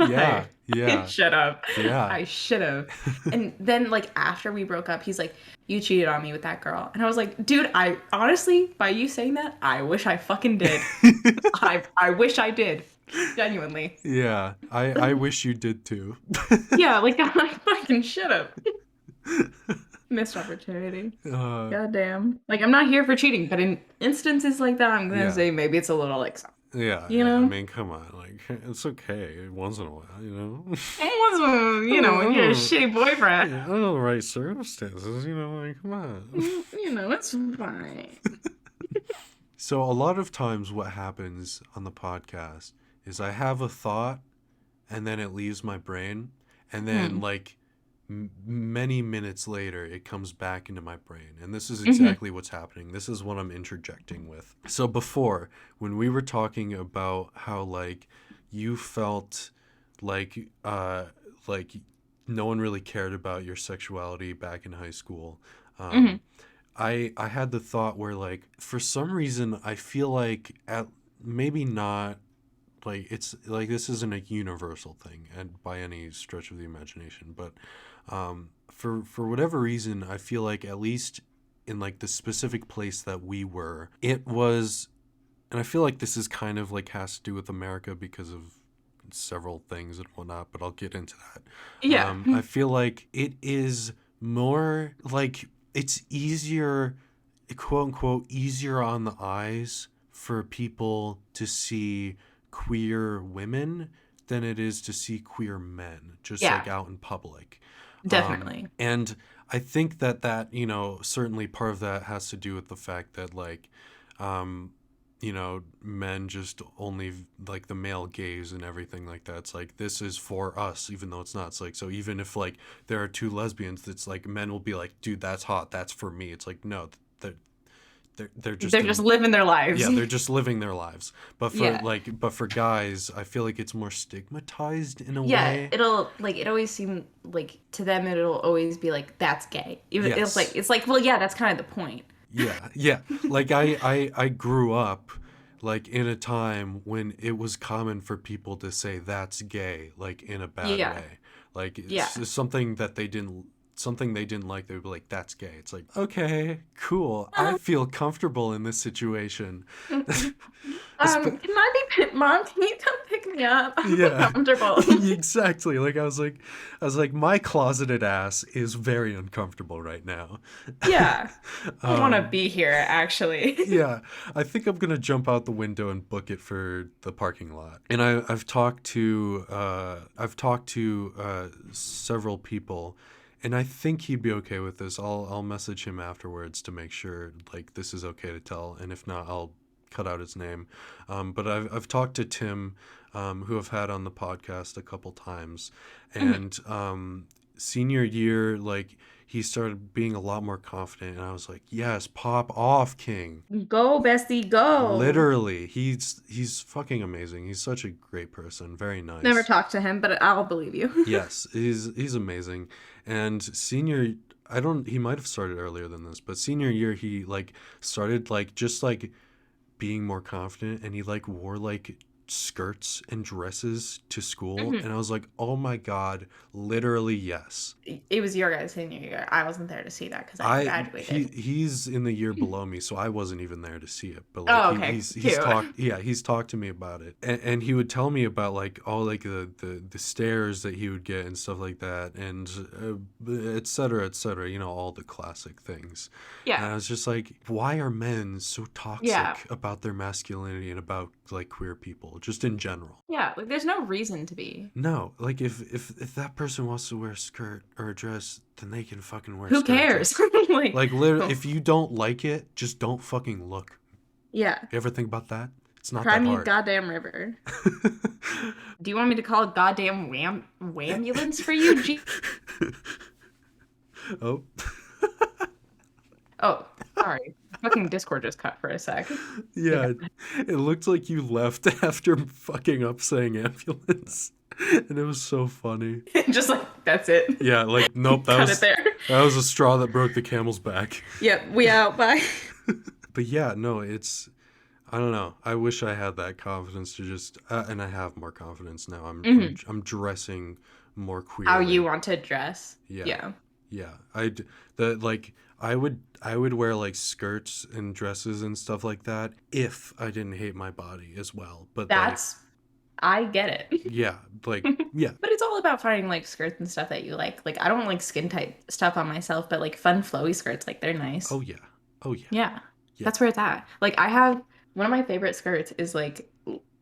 Yeah, I yeah, should have. yeah. I should have. And then like after we broke up, he's like, "You cheated on me with that girl." And I was like, "Dude, I honestly, by you saying that, I wish I fucking did. I wish I did. Genuinely." Yeah, I wish you did too. Yeah, like I fucking should have. Missed opportunity. uh, Goddamn. Like I'm not here for cheating, but in instances like that, I'm gonna yeah, say maybe it's a little like, yeah, you yeah. I know? mean, come on, like it's okay once in a while, you know. You know, when you're a Oh, shitty boyfriend. yeah, under the right circumstances, you know, like come on. You know, it's fine. So a lot of times, what happens on the podcast is I have a thought, and then it leaves my brain, and then Mm. like many minutes later it comes back into my brain, and this is Hmm. exactly what's happening. This is what I'm interjecting with. So before, when we were talking about how like you felt like like no one really cared about your sexuality back in high school, Hmm. um I had the thought where like for some reason I feel like at maybe not, like it's like this isn't a universal thing and by any stretch of the imagination, but for whatever reason I feel like at least in like the specific place that we were, it was, and I feel like this is kind of like has to do with America because of several things and whatnot, but I'll get into that. Yeah. I feel like it is more like it's easier, quote unquote, easier on the eyes for people to see queer women than it is to see queer men, just Yeah, like out in public. definitely. And I think that, you know, certainly part of that has to do with the fact that, like, um, you know, men just only like the male gaze and everything like that. It's like, this is for us, even though it's not. It's like, so even if like there are two lesbians, it's like men will be like, dude, that's hot. That's for me. It's like, no, they're, they're just They're just in, living their lives. yeah, they're just living their lives. But for Yeah. like, but for guys, I feel like it's more stigmatized in a Yeah, way. it'll like it always seem like to them it'll always be like that's gay. Even Yes. it's like well yeah, that's kind of the point. Yeah, yeah. Like I grew up like in a time when it was common for people to say that's gay, like in a bad Yeah. way. Like Yeah. it's something that they didn't, something they didn't like, they would be like, that's gay. It's like, okay, cool. I feel comfortable in this situation. Espe- Can I be mom, can you come pick me up? I'm yeah. uncomfortable. Exactly. Like I was like, my closeted ass is very uncomfortable right now. Yeah. I don't want to um be here actually. Yeah, I think I'm gonna jump out the window and book it for the parking lot. And I've talked to several people, and I think he'd be okay with this. I'll message him afterwards to make sure like this is okay to tell, and if not, I'll cut out his name. But I've talked to Tim, who I've had on the podcast a couple times, Mhm. and senior year, like he started being a lot more confident, and I was like, yes, pop off, King. Go, bestie, go. Literally, he's fucking amazing. He's such a great person, very Never nice. talked to him, but I'll believe you. Yes, he's amazing. And senior, I don't, he might have started earlier than this, but senior year he like started like just like being more confident, and he like wore like skirts and dresses to school, Mhm. and I was like, "Oh my god, literally yes." It was your guys' senior year. I wasn't there to see that because I graduated. He's in the year below me, so I wasn't even there to see it. But like Oh, okay, he's cute. talked, yeah, he's talked to me about it, and he would tell me about like all like the stares that he would get and stuff like that, and et cetera, et cetera. You know, all the classic things. And Yeah. I was just like, why are men so Yeah. toxic about their masculinity and about like queer people, just in general? Yeah, like there's no reason to be. No, like if that person wants to wear a skirt or a dress, then they can fucking wear a Who skirt or cares? dress. Like, Like literally, if you don't like it, just don't fucking look. yeah. You ever think about that? It's not Cry that me a hard. goddamn river. Do you want me to call a goddamn wambulance for you? Oh, Oh, sorry. Fucking Discord just cut for a sec. yeah. It looked like you left after fucking up saying ambulance, and it was so funny. Just like that's it. Yeah, like nope, Cut it there. that was a straw that broke the camel's back. Yep, we out. Bye. But yeah, no, it's I don't know. I wish I had that confidence to just, and I have more confidence now. Hmm. I'm dressing more How you queerly. want to dress. Yeah, Yeah. yeah. The like I would wear like skirts and dresses and stuff like that if I didn't hate my body as well. But like, That's, I get it. yeah, like yeah. But it's all about finding like skirts and stuff that you like. Like I don't like skin tight stuff on myself, but like fun flowy skirts, like they're nice. Oh yeah, oh yeah, Yeah. yeah. That's where it's at. Like I have one of my favorite skirts is like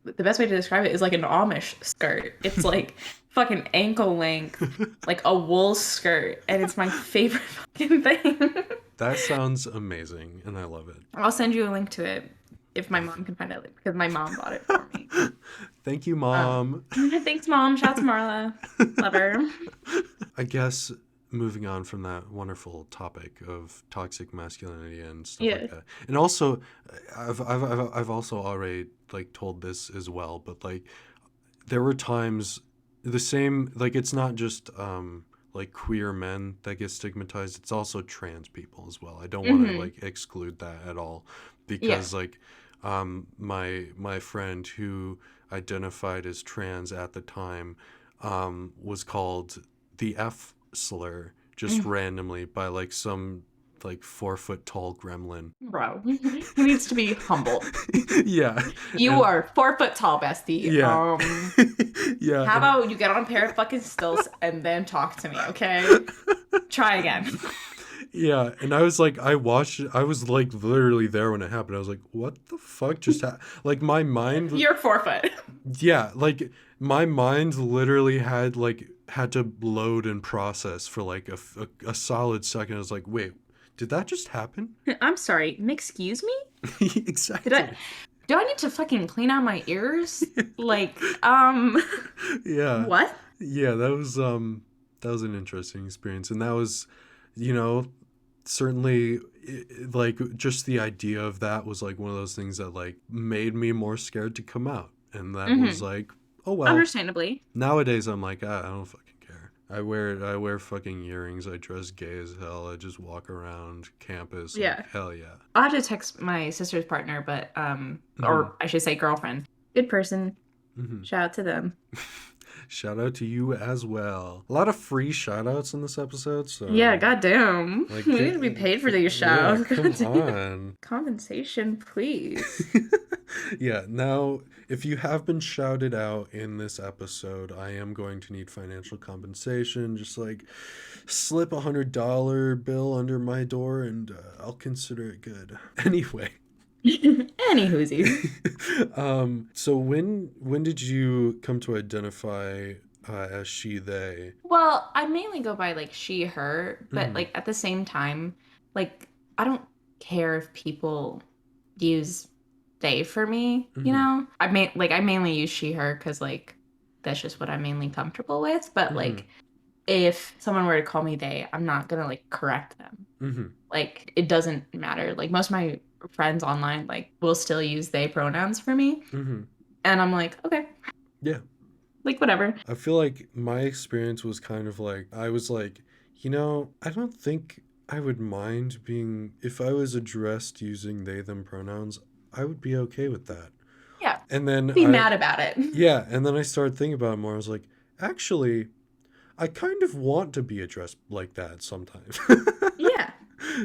the best way to describe it is like an Amish skirt. It's like fucking ankle length, like a wool skirt, and it's my favorite fucking thing. That sounds amazing, and I love it. I'll send you a link to it if my mom can find it because my mom bought it for me. Thank you, Um, Mom. thanks, mom. Shout out to Marla. Love her. I guess moving on from that wonderful topic of toxic masculinity and stuff Yeah. like that, and also, I've also already like told this as well, but like there were times the same like it's not just like queer men that get stigmatized, it's also trans people as well. I don't want to Hmm. like exclude that at all Yeah. because like my friend who identified as trans at the time was called the F slur just randomly by like some like 4 foot tall gremlin. Bro, he needs to be humbled. Yeah. You And are 4 foot tall, bestie. yeah. Yeah. How And about you get on a pair of fucking stilts and then talk to me, okay? Try again. yeah, and I was like, I watched it. I was like literally there when it happened. I was like, what the fuck just happened? Like my mind, You're 4 foot. yeah, like my mind literally had to load and process for like a solid second. I was like, wait, did that just happen? I'm sorry. Excuse me? Did I Exactly. do I need to fucking clean out my ears? Like, Yeah. what? Yeah, that was an interesting experience, and that was, you know, certainly like just the idea of that was like one of those things that like made me more scared to come out, and that was Mm-hmm. like, oh well. Understandably. Nowadays I'm like, I don't fucking care. I wear fucking earrings. I dress gay as hell. I just walk around campus like Yeah. hell yeah. I'll have to text my sister's partner, but Hmm. or I should say girlfriend. Good person. Hmm. Shout out to them. Shout out to you as well. A lot of free shout outs in this episode, Yeah, so goddamn. like, We need to be paid for these yeah, shows. come Goddamn. on. Compensation, please. Yeah, now, if you have been shouted out in this episode, I am going to need financial compensation. Just like slip $100 bill under my door and I'll consider it good. Anyway, Any whoosies. so when did you come to identify as she, they? Well, I mainly go by like she, her, but Mm-hmm. like at the same time, like I don't care if people use they for me, you Mm-hmm. know? I mainly use she, her because like that's just what I'm mainly comfortable with. But Mm-hmm. like if someone were to call me they, I'm not gonna like correct them. Mm-hmm. Like it doesn't matter. Like most of my friends online like will still use they pronouns for me. Mm-hmm. And I'm like, okay, Yeah. like whatever. I feel like my experience was kind of like I was like, I don't think I would mind being if I was addressed using they them pronouns, I would be okay with that. Yeah. And then Be mad about it. yeah, and then I started thinking about it more. I was like, actually, I kind of want to be addressed like that sometimes. Yeah.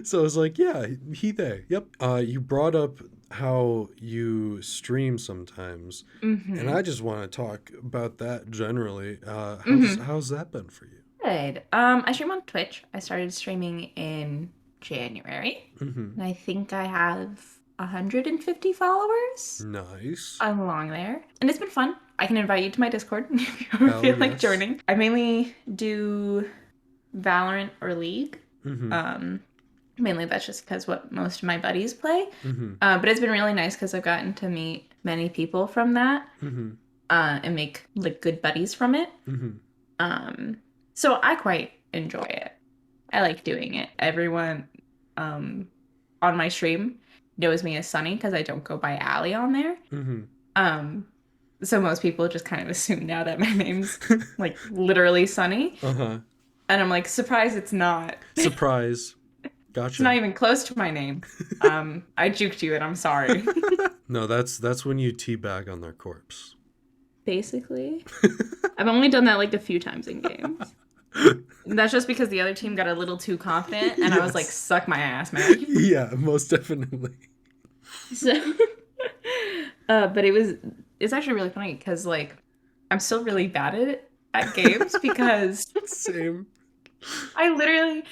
So I was like, yeah, he, they. Yep. You brought up how you stream sometimes, and Mm-hmm. I just want to talk about that generally. Mm-hmm. How's that been for you? Good. I stream on Twitch. I started streaming in January, Mm-hmm. and I think I have 150 followers Nice. along there, and it's been fun. I can invite you to my Discord if you ever Hell feel like yes. joining. I mainly do Valorant or League. Mm-hmm. Um, Mainly that's just because what most of my buddies play. Mm-hmm. But it's been really nice because I've gotten to meet many people from that, Mm-hmm. and make like good buddies from it. Mm-hmm. Um, so I quite enjoy it. I like doing it. Everyone um, on my stream knows me as Sunny because I don't go by Allie on there. Mm-hmm. Um, so most people just kind of assume now that my name's like literally Sunny. Uh-huh. And I'm like, surprise, it's not. Surprise. It's not Gotcha. even close to my name. I juked you and I'm sorry. No, that's when you teabag on their corpse. Basically. I've only done that like a few times in games. And that's just because the other team got a little too confident and I was like, Yes. suck my ass, man. Yeah, most definitely. So, but it's actually really funny because like I'm still really bad at games because Same. I literally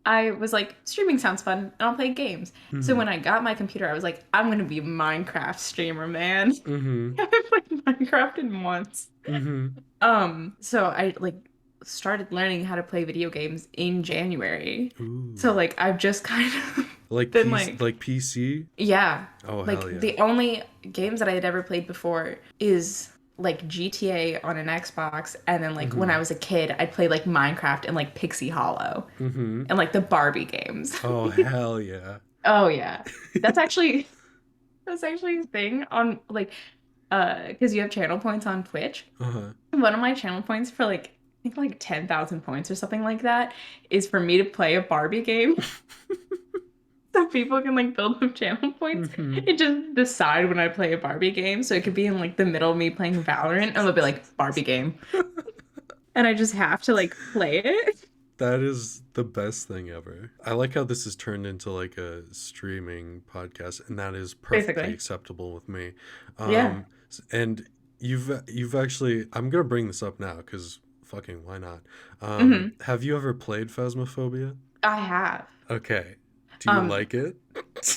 I was like, streaming sounds fun, and I'll play games. So Mm-hmm. when I got my computer, I was like, I'm gonna be a Minecraft streamer, man. Mm-hmm. I haven't played Minecraft in months. Mm-hmm. So I like started learning how to play video games in January. So Ooh. like I've just kind of Like been PC, like, like PC? yeah, Oh hell like yeah. the only games that I had ever played before is like GTA on an Xbox, and then like when Mm-hmm. I was a kid, I'd play like Minecraft and like Pixie Hollow Mm-hmm. and like the Barbie games. Oh hell yeah. Oh yeah. That's actually that's actually a thing on like because you have channel points on Twitch. Uh-huh. One of my channel points for like I think like 10,000 points or something like that is for me to play a Barbie game. So people can like build up channel points Mm-hmm. and just decide when I play a Barbie game. So it could be in like the middle of me playing Valorant and they'll be like Barbie game. And I just have to like play it. That is the best thing ever. I like how this has turned into like a streaming podcast, and that is perfectly Basically. acceptable with me. Yeah. And you've actually, I'm gonna bring this up now because fucking why not? Hmm. Have you ever played Phasmophobia? I have. Okay. Do you Um, like it?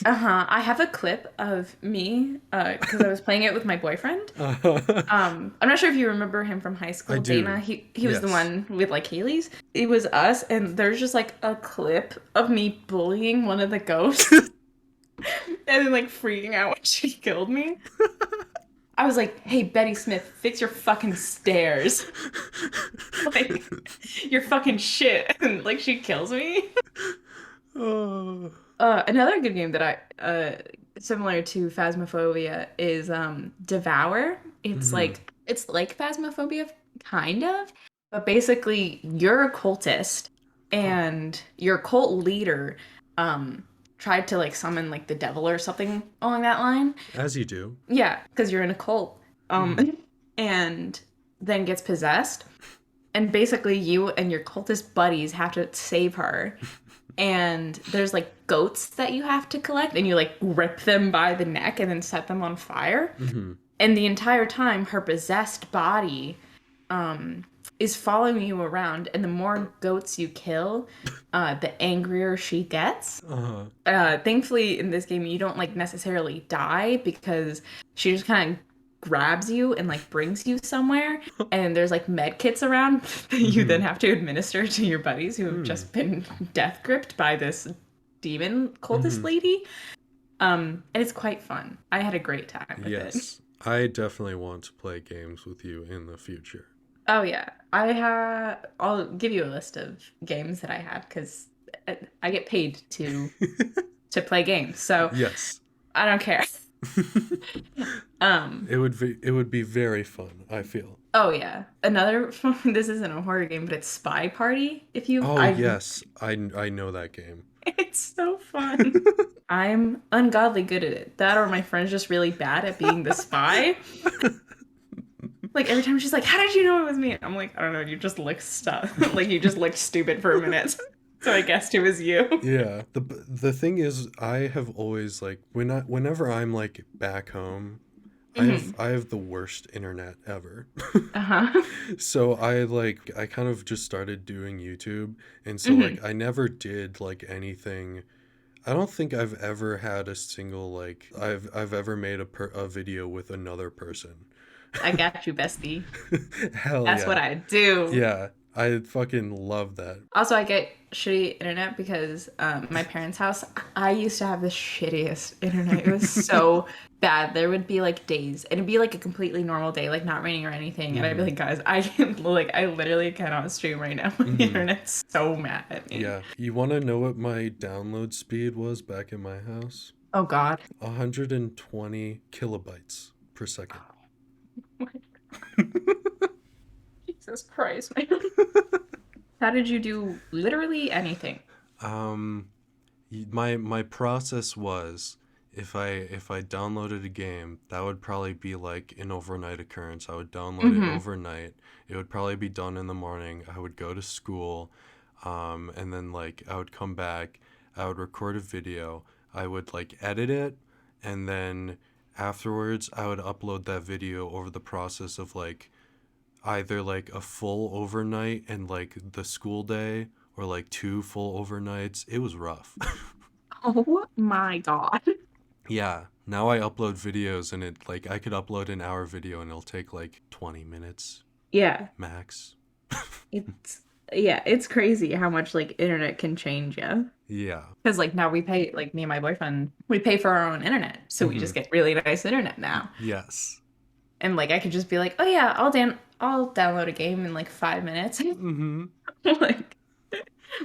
uh-huh. I have a clip of me, because I was playing it with my boyfriend. I'm not sure if you remember him from high I school, Dana. do. He was the Yes. one with like Haley's. It was us, and there's just like a clip of me bullying one of the ghosts and then like freaking out when she killed me. I was like, "Hey, Betty Smith, fix your fucking stairs. Like, you're fucking shit." And like she kills me. Oh. Another good game that I similar to Phasmophobia is Devour. Hmm. It's like Phasmophobia kind of, but basically you're a cultist Huh. and your cult leader um tried to like summon like the devil or something along that line. As you do. Yeah, because you're in a cult. Hmm. And then gets possessed. And basically you and your cultist buddies have to save her and there's like goats that you have to collect and you like rip them by the neck and then set them on fire Hmm. and the entire time her possessed body um is following you around and the more goats you kill the angrier she gets. Uh-huh. Thankfully in this game you don't like necessarily die because she just kind of grabs you and like brings you somewhere and there's like med kits around that you then Hmm. have to administer to your buddies who have Hmm. just been death gripped by this demon cultist Hmm. lady. And it's quite fun. I had a great time with it. Yes. I definitely want to play games with you in the future. Oh yeah, I'll give you a list of games that I have because I get paid to play games, so Yes. I don't care. Um, It would be very fun, I feel. oh yeah. Another this isn't a horror game, but it's Spy Party. If you Oh I yes, I know that game. it's so fun. I'm ungodly good at it. That or my friend's just really bad at being the spy. Like every time she's like, "How did you know it was me?" I'm like, "I don't know, you just looked stuff. Like you just looked stupid for a minute." So I guessed it was you. Yeah. The thing is, I have always like whenever I'm like back home, I have Hmm. I have the worst internet ever. Uh-huh. So I kind of just started doing YouTube, and so Hmm. like I never did like anything. I don't think I've ever had a single like I've ever made a video with another person. I got you, bestie. Hell That's what yeah. I do. Yeah. I fucking love that. Also, I get shitty internet because my parents' house, I used to have the shittiest internet. It was so bad. There would be like days, and it'd be like a completely normal day, like not raining or anything. And I'd be Mhm. like, guys, I can like, I literally cannot stream right now. My Mhm. internet's so mad at me. Yeah. You want to know what my download speed was back in my house? Oh God. 120 kilobytes per second. Jesus Christ, man. How did you do literally anything? um my process was if I downloaded a game, that would probably be like an overnight occurrence. I would download it Mm-hmm. overnight. It would probably be done in the morning. I would go to school, and then like I would come back. I would record a video. I would like edit it, and then afterwards I would upload that video over the process of like either like a full overnight and like the school day or like two full overnights. It was rough. Oh my God. Yeah. Now I upload videos and it like I could upload an hour video and it'll take like 20 minutes Yeah. max. It's yeah, it's crazy how much like internet can change you. Yeah. Because like now we pay like me and my boyfriend, we pay for our own internet. So we Hmm. just get really nice internet now. Yes. And like I could just be like, "Oh yeah, I'll download a game in like 5 minutes." Hmm. Like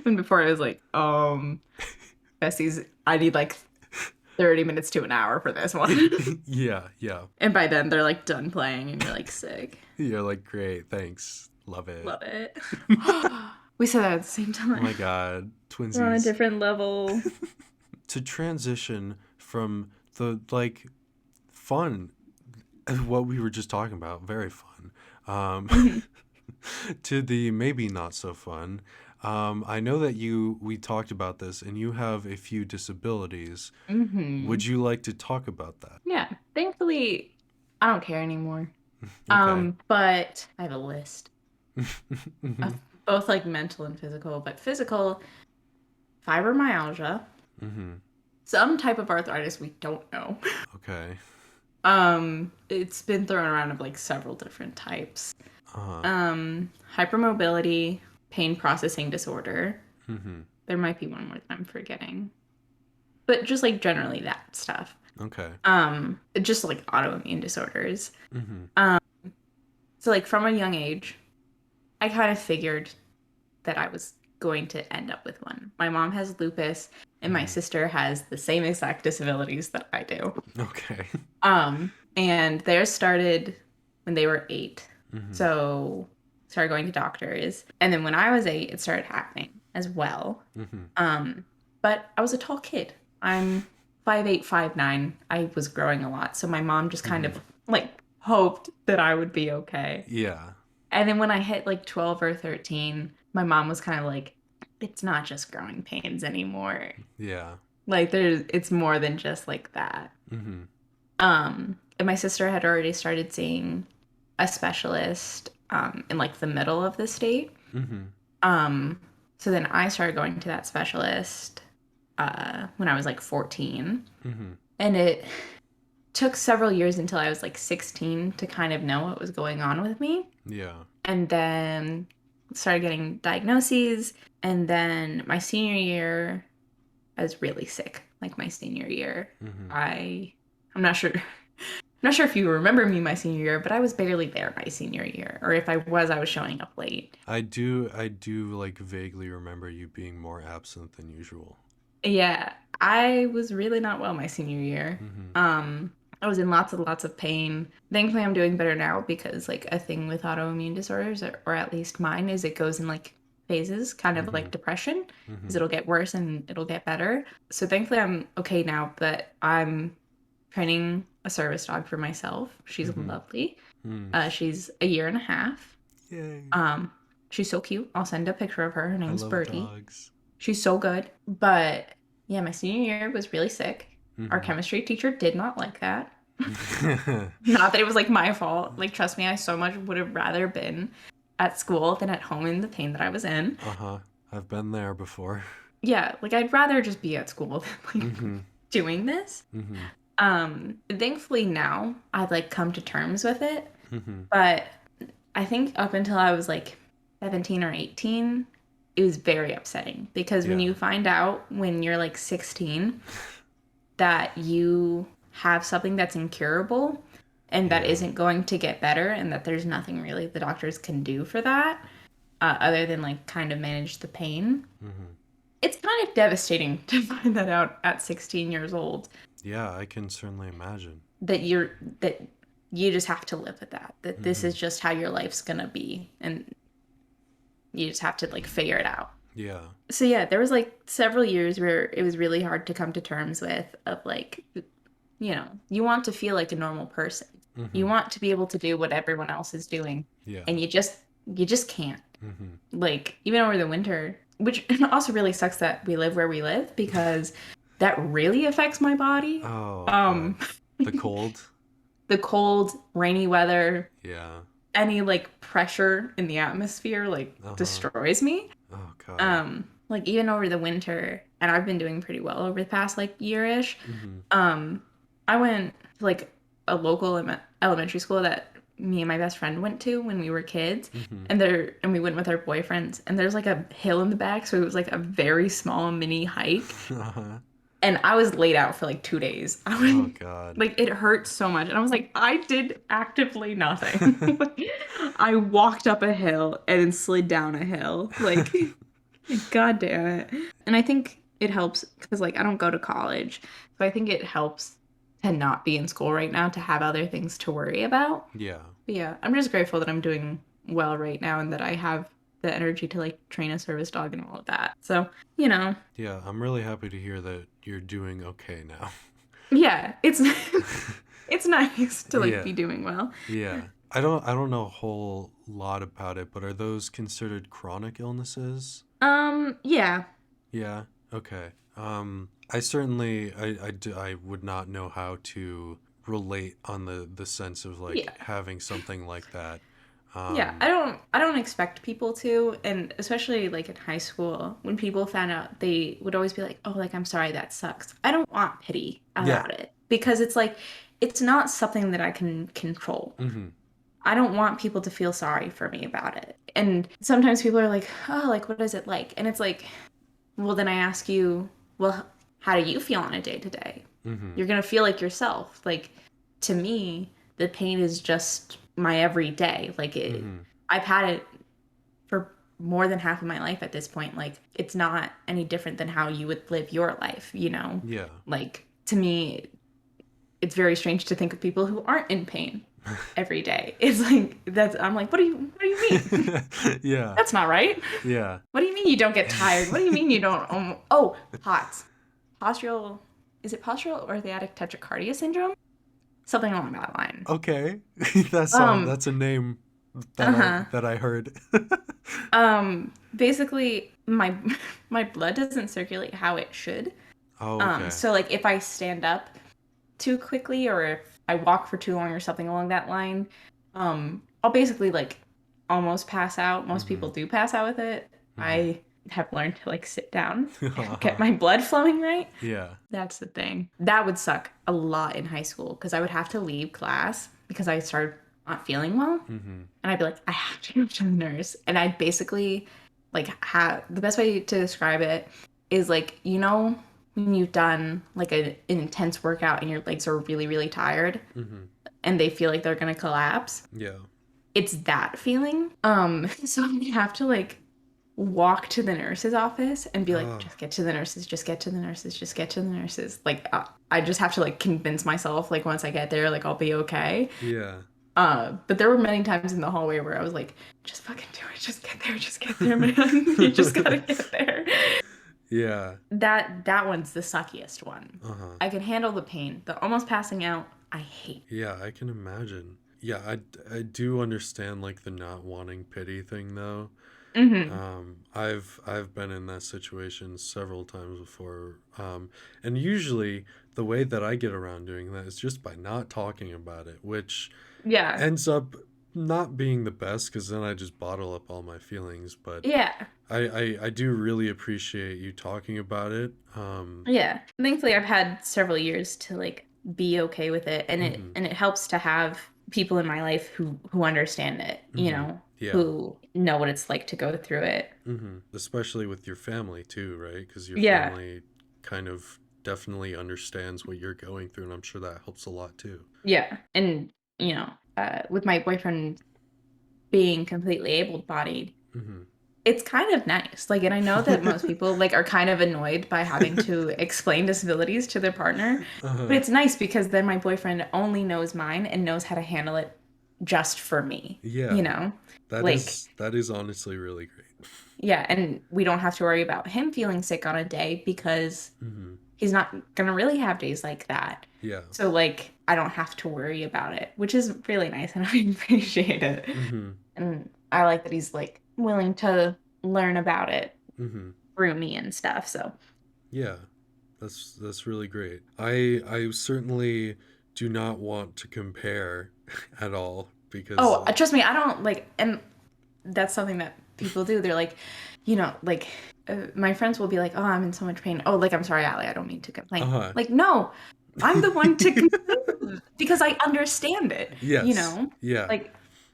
when before I was like, Bessie's I need like 30 minutes to an hour for this one. Yeah, yeah. And by then they're like done playing and you're like sick. You're like, great, thanks. Love it. Love it. We said that at the same Oh my time. god, We're on a twinsies. different level. To transition from the like fun, what we were just talking about, very fun, um, Mhm. to the maybe not so fun. I know that we talked about this and you have a few disabilities. Hmm. Would you like to talk about that? Yeah. Thankfully, I don't care anymore. Okay. But I have a list Hmm. of both like mental and physical, but physical, fibromyalgia, Hmm. some type of arthritis we don't know. Okay. It's been thrown around of like several different types. Uh-huh. Hypermobility, pain processing disorder. Hmm. There might be one more that I'm forgetting. But just like generally that stuff. Okay. Just like autoimmune disorders. Hmm. So like from a young age, I kind of figured that I was going to end up with one. My mom has lupus and my Hmm. sister has the same exact disabilities that I do. Okay. And theirs started when they were 8. Hmm. So started going to doctors. And then when I was 8, it started happening as well. Hmm. Um, but I was a tall kid. I'm 5'8", 5'9". I was growing a lot. So my mom just kind Hmm. of like hoped that I would be okay. Yeah. And then when I hit like 12 or 13, my mom was kind of like, it's not just growing pains anymore. Yeah. Like it's more than just like that. Hmm. And my sister had already started seeing a specialist in like the middle of the state. Hmm. Um, so then I started going to that specialist when I was like 14. Hmm. And it took several years until I was like 16 to kind of know what was going on with me. Yeah. And then started getting diagnoses. And then my senior year, I was really sick. Like my senior year, Hmm. I'm not sure. I'm not sure if you remember me my senior year, but I was barely there my senior year. Or if I was, I was showing up late. I do like vaguely remember you being more absent than usual. Yeah, I was really not well my senior year. Hmm. Um, I was in lots of pain. Thankfully, I'm doing better now because like a thing with autoimmune disorders, or at least mine, is it goes in like phases, kind of Hmm. like depression, because Hmm. it'll get worse and it'll get better. So thankfully, I'm okay now, but I'm training a service dog for myself. She's Hmm. lovely. Mm. She's a year and a half. Yay. Um, she's so cute. I'll send a picture of her. Her I name's love Birdie. dogs. She's so good. But yeah, my senior year was really sick. Our Hmm. chemistry teacher did not like that. Not that it was like my fault. Like, trust me, I so much would have rather been at school than at home in the pain that I was in. Uh-huh. I've been there before. Yeah, like I'd rather just be at school than like Hmm. doing this. Hmm. Thankfully now I've like come to terms with it. Hmm. But I think up until I was like 17 or 18, it was very upsetting because when Yeah. you find out when you're like 16 that you have something that's incurable and that Yeah. isn't going to get better and that there's nothing really the doctors can do for that other than like kind of manage the pain. Hmm. It's kind of devastating to find that out at 16 years old Yeah, I can certainly imagine. that you just have to live with that this Hmm. is just how your life's gonna be and you just have to like figure it out. Yeah. So yeah, there was like several years where it was really hard to come to terms with of like you want to feel like a normal person. You Mm-hmm. want to be able to do what everyone else is doing, Yeah. and you just can't. Mm-hmm. Like even over the winter, which also really sucks that we live where we live because that really affects my body. Oh, okay. Um, The cold? the cold, rainy weather, Yeah. any like pressure in the atmosphere like Uh-huh. destroys me. Oh, God. Like even over the winter, and I've been doing pretty well over the past like year-ish. Mm-hmm. Um, I went to like a local elementary school that me and my best friend went to when we were kids, Mm-hmm. and we went with our boyfriends, and there's like a hill in the back, so it was like a very small mini hike, Uh-huh. and I was laid out for like 2 days. I Oh, was God. like, it hurt so much, and I was like, I did actively nothing. Like, I walked up a hill and then slid down a hill, like. God damn it. And I think it helps because, like, I don't go to college. So I think it helps to not be in school right now, to have other things to worry about. Yeah. But yeah, I'm just grateful that I'm doing well right now and that I have the energy to, like, train a service dog and all of that. So, you know, Yeah, I'm really happy to hear that you're doing okay now. yeah, it's it's nice to, like, Yeah. be doing well. Yeah. I don't know a whole lot about it, but are those considered chronic illnesses? Yeah. Yeah. Okay. I would not know how to relate on the sense of like Yeah. having something like that. Yeah, Um, I don't expect people to, and especially like in high school, when people found out, they would always be like, "Oh, like I'm sorry, that sucks." I don't want pity yeah. about it because it's like it's not something that I can control. Mm-hmm. I don't want people to feel sorry for me about it. And sometimes people are like, "Oh, like what is it like?" And it's like, well, then I ask you, "Well, how do you feel on a day to day?" Mm-hmm. You're gonna feel like yourself. Like to me, the pain is just my everyday. Mm-hmm. I've had it for more than half of my life at this point. Like it's not any different than how you would live your life. Yeah. Like to me, it's very strange to think of people who aren't in pain every day. It's like that's I'm like, what do you mean? Yeah. That's not right. Yeah. What do you mean you don't get tired? What do you mean you don't oh, POTS. Postural is it postural orthotic tachycardia syndrome? Something along that line. Okay. Um, That's a name uh-huh. that I heard. Basically my my blood doesn't circulate how it should. Oh, okay. So like if I stand up too quickly or if I walk for too long or something along that line, I'll basically like almost pass out. Most Mm-hmm. people do pass out with it. Mm-hmm. I have learned to like sit down and get my blood flowing right. Yeah. That's the thing. That would suck a lot in high school because I would have to leave class because I started not feeling well. Mm-hmm. And I'd be like, I have to go to the nurse. And I'd basically like have the best way to describe it is like, when you've done like an intense workout and your legs are really, really tired Mm-hmm. and they feel like they're gonna collapse. Yeah. It's that feeling. So I have to like walk to the nurse's office and be like, Oh, just get to the nurses, just get to the nurses, just get to the nurses. Like, I just have to like convince myself, like, once I get there, like, I'll be okay. yeah. But there were many times in the hallway where I was like, just fucking do it, just get there, man. You just gotta get there. Yeah. That one's the suckiest one. Uh-huh. I can handle the pain. The almost passing out, I hate. Yeah, I can imagine. Yeah, I do understand like the not wanting pity thing though. Mm-hmm. I've been in that situation several times before. And usually the way that I get around doing that is just by not talking about it, which Yeah. ends up not being the best because then I just bottle up all my feelings. But Yeah. I do really appreciate you talking about it. Yeah. Thankfully I've had several years to like be okay with it and it Mhm, and it helps to have people in my life who understand it, mhm. Yeah. who know what it's like to go through it. Especially with your family too, right? Because your Yeah. family kind of definitely understands what you're going through, and I'm sure that helps a lot too. Yeah. And with my boyfriend being completely able-bodied, Hmm. it's kind of nice. Like, and I know that most people like are kind of annoyed by having to explain disabilities to their partner, but Uh-huh. it's nice because then my boyfriend only knows mine and knows how to handle it just for me, you Yeah, know? that Like, is honestly really great. yeah, and we don't have to worry about him feeling sick on a day because Hmm. he's not gonna really have days like that. Yeah. So like I don't have to worry about it, which is really nice and I appreciate it. Mm-hmm. And I like that he's like willing to learn about it Mm-hmm. through me and stuff. So Yeah. That's really great. I certainly do not want to compare at all because oh, trust me, I don't like, and that's something that people do. They're like, like my friends will be like, "Oh, I'm in so much pain." Oh, like I'm sorry, Allie, I don't mean to complain. uh-huh. Like, no, I'm the one to complain because I understand it. You Yes. know, Yeah. like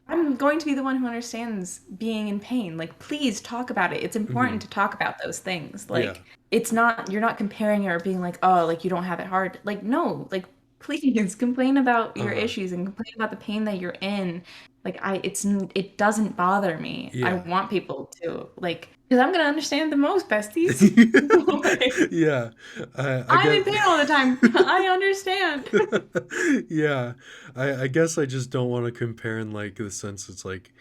I'm going to be the one who understands being in pain. Like, please talk about it. It's Mm-hmm. important to talk about those things. Yeah. Like, it's not you're not comparing or being like, oh, like you don't have it hard. Like, no, like please complain about your Uh-huh. issues and complain about the pain that you're in. Like it doesn't bother me. I Yeah. want people to like because I'm gonna understand the most, besties. Like, Yeah. I I'm get in pain all the time. I understand. yeah. I guess I just don't want to compare in like the sense it's like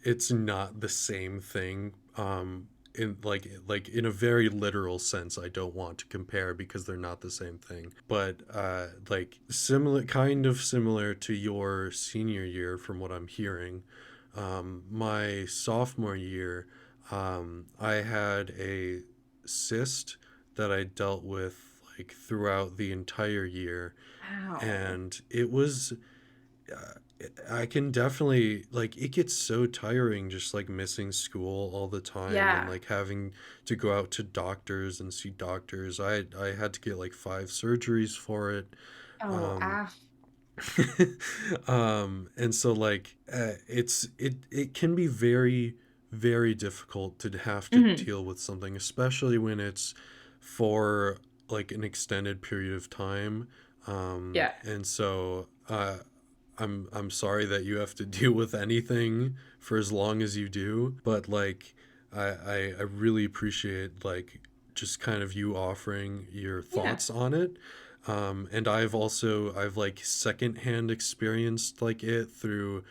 it's not the same thing. In like in a very literal sense, I don't want to compare because they're not the same thing. But like similar, kind of similar to your senior year, from what I'm hearing. My sophomore year, I had a cyst that I dealt with like throughout the entire year, Wow. and it was I can definitely like it gets so tiring just like missing school all the time and Yeah. like having to go out to doctors and see doctors. I had to get like 5 surgeries for it. Oh, Um ah. and so like it can be very very difficult to have to Mhm. deal with something, especially when it's for like an extended period of time. Yeah. And so I'm sorry that you have to deal with anything for as long as you do, but like I really appreciate like just kind of you offering your Yeah. thoughts on it. And I've like secondhand experienced like it through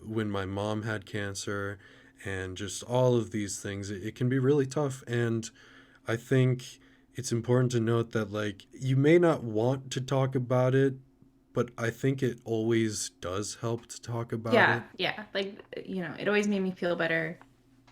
when my mom had cancer and just all of these things. It can be really tough, and I think it's important to note that like you may not want to talk about it, but I think it always does help to talk about Yeah, it. yeah. Like, it always made me feel better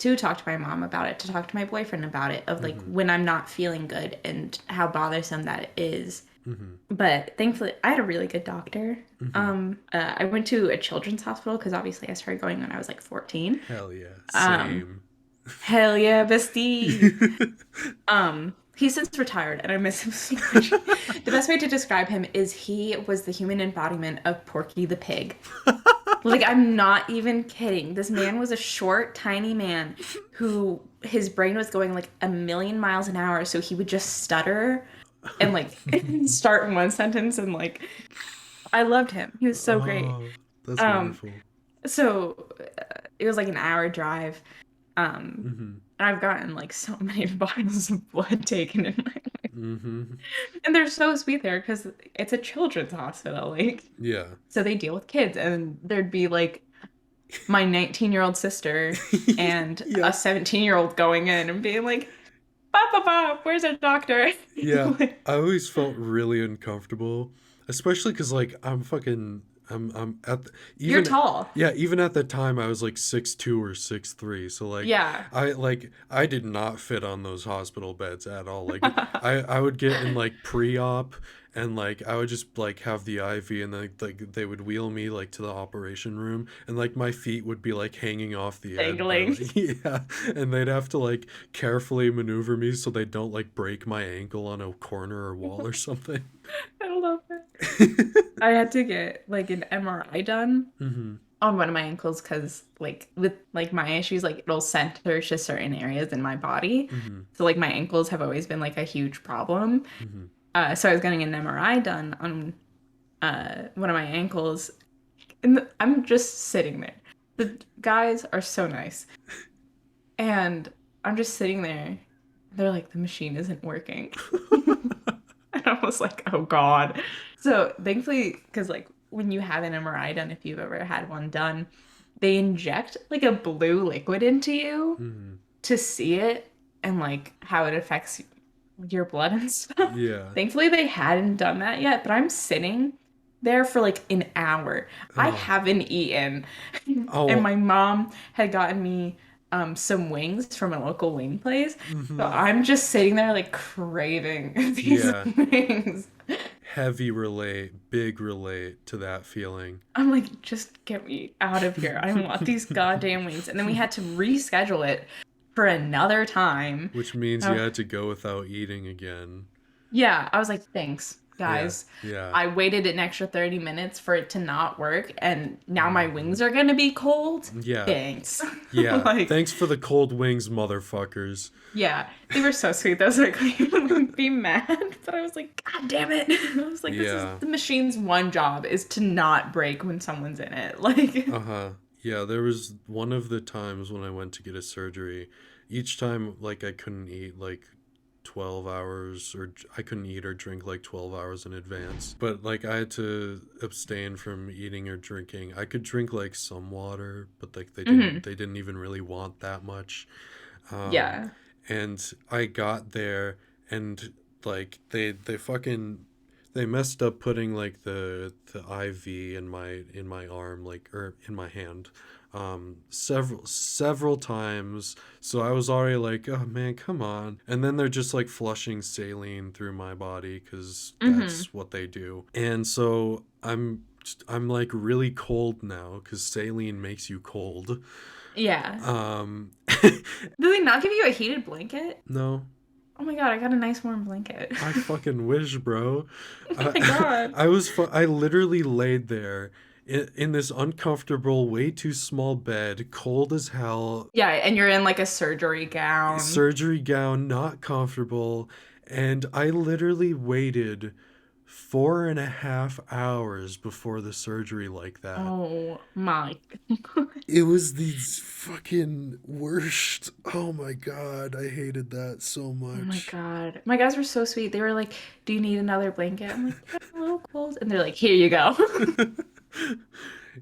to talk to my mom about it, to talk to my boyfriend about it, of like Mm-hmm. when I'm not feeling good and how bothersome that is. Mm-hmm. But thankfully, I had a really good doctor. Mm-hmm. I went to a children's hospital because obviously I started going when I was like 14. Hell yeah. Um, Same. hell yeah, bestie. He's since retired and I miss him so much. The best way to describe him is he was the human embodiment of Porky the Pig. Like, I'm not even kidding. This man was a short, tiny man who his brain was going like a million miles an hour, so he would just stutter and like start in one sentence and like I loved him. He was so great. Oh, that's Um, wonderful. so it was like an hour drive. Mm-hmm. And I've gotten like so many bottles of blood taken in my life. Mm-hmm. And they're so sweet there because it's a children's hospital. Like, Yeah. so they deal with kids, and there'd be like my 19-year-old sister and a Yep. 17-year-old going in and being like, "Pop, pop, pop, where's our doctor?" Yeah. Like, I always felt really uncomfortable, especially because like I'm at you're even tall. yeah, even at the time I was like 6'2" or 6'3", so like Yeah. I did not fit on those hospital beds at all. Like I would get in like pre-op, and like I would just like have the IV, and then like they would wheel me like to the operation room, and like my feet would be like hanging off the edge by Dangling. like yeah, and they'd have to like carefully maneuver me so they don't like break my ankle on a corner or wall or something. I love it. I had to get like an MRI done Mm-hmm. on one of my ankles because like with like my issues, like it'll center to certain areas in my body. Mm-hmm. So like my ankles have always been like a huge problem. Mm-hmm. So I was getting an MRI done on one of my ankles, and I'm just sitting there. The guys are so nice, and I'm just sitting there. They're like, the machine isn't working. And I was like, oh God. So thankfully, because like when you have an MRI done, if you've ever had one done, they inject like a blue liquid into you Mm-hmm. to see it and like how it affects your blood and stuff. Yeah. Thankfully, they hadn't done that yet, but I'm sitting there for like an hour. I Oh. haven't eaten. And Oh. my mom had gotten me some wings from a local wing place. So Hmm. I'm just sitting there like craving these Yeah. wings. Heavy relate, big relate to that feeling. I'm like, just get me out of here. I want these goddamn wings. And then we had to reschedule it for another time. Which means you Oh, had to go without eating again. yeah, I was like, thanks, Yeah. guys. Yeah. I waited an extra 30 minutes for it to not work, and now my Hmm. wings are gonna be cold. Yeah. Thanks. Yeah. Like, Thanks for the cold wings, motherfuckers. yeah, they were so sweet. Those like I wouldn't be mad, but I was like, God damn it. I was like, this is Yeah. the machine's one job is to not break when someone's in it. Like, Uh-huh. Yeah, there was one of the times when I went to get a surgery. Each time, like, I couldn't eat, like, 12 hours, or I couldn't eat or drink, like, 12 hours in advance. But, like, I had to abstain from eating or drinking. I could drink, like, some water, but, like, mhm. they didn't even really want that much. Um, Yeah. and I got there, and, like, they messed up putting like the IV in my arm, like, or in my hand, several times. So I was already like, oh man, come on. And then they're just like flushing saline through my body because Mhm. that's what they do. And so I'm like really cold now because saline makes you cold. Yeah. Um, Do they not give you a heated blanket? no, Oh my God, I got a nice warm blanket. I fucking wish, bro. Oh my God. I literally laid there in this uncomfortable, way too small bed, cold as hell, Yeah, and you're in like a surgery gown. surgery gown, not comfortable, and I literally waited 4.5 hours before the surgery like that. Oh my. It was the fucking worst. Oh my god, I hated that so Oh my much. God. My guys were so sweet. They were like, "Do you need another blanket?" I'm like, "Yeah, I'm a little cold." And they're like, "Here you go."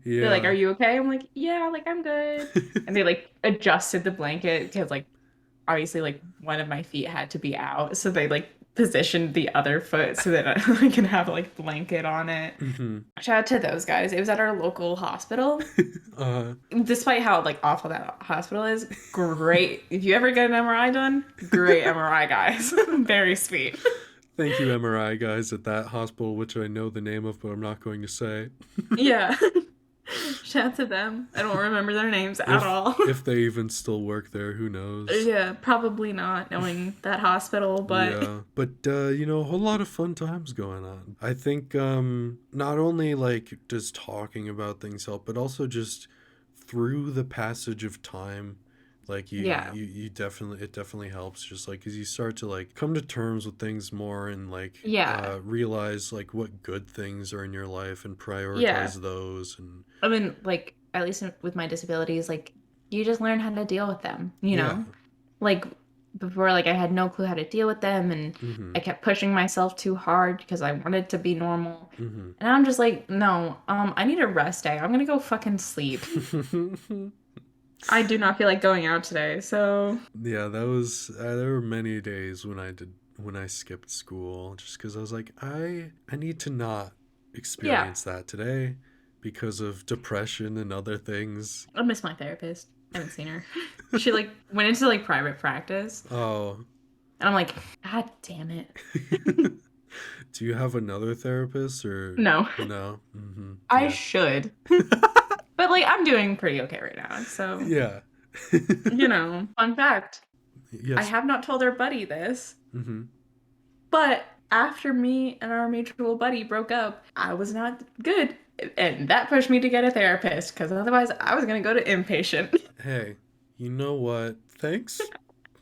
They're like, "Are Yeah. you okay?" I'm like, "Yeah, like I'm good." And they like adjusted the blanket because like obviously like one of my feet had to be out. So they like positioned the other foot so that I can have like blanket on it. Hmm. Shout out to those guys. It was at our local hospital. uh Despite how like awful that hospital is, great. If you ever get an MRI done, great MRI guys. Very sweet. Thank you, MRI guys at that hospital, which I know the name of, but I'm not going to say. Yeah. Shout out to them. I don't remember their names at all. If they even still work there, who knows? Yeah, probably not knowing that hospital, but Yeah, but a whole lot of fun times going on. I think not only like does talking about things help, but also just through the passage of time, like yeah. you definitely it definitely helps, just like as you start to like come to terms with things more, and like Yeah. realize like what good things are in your life and Yeah. prioritize those. And I mean, like, at least with my disabilities, like, you just learn how to deal with them, you yeah. know? Like, before, like, I had no clue how to deal with them, and Mm-hmm. I kept pushing myself too hard because I wanted to be normal. Mm-hmm. And I'm just like, no, I need a rest day. I'm gonna go fucking sleep. I do not feel like going out today, so Yeah, that was there were many days when I skipped school just because I was like, I need to not yeah. experience that today because of depression and other things. I miss my therapist. I haven't seen her. She like went into like private practice, Oh. and I'm like, God damn it. Do you have another therapist or No, no? Mm-hmm. I Yeah. should. But like I'm doing pretty okay right now. So, Yeah. fun fact. I Yes. have not told our buddy this, Mm-hmm. but after me and our mutual buddy broke up, I was not good. And that pushed me to get a therapist because otherwise I was going to go to inpatient. Hey, you know what? Thanks.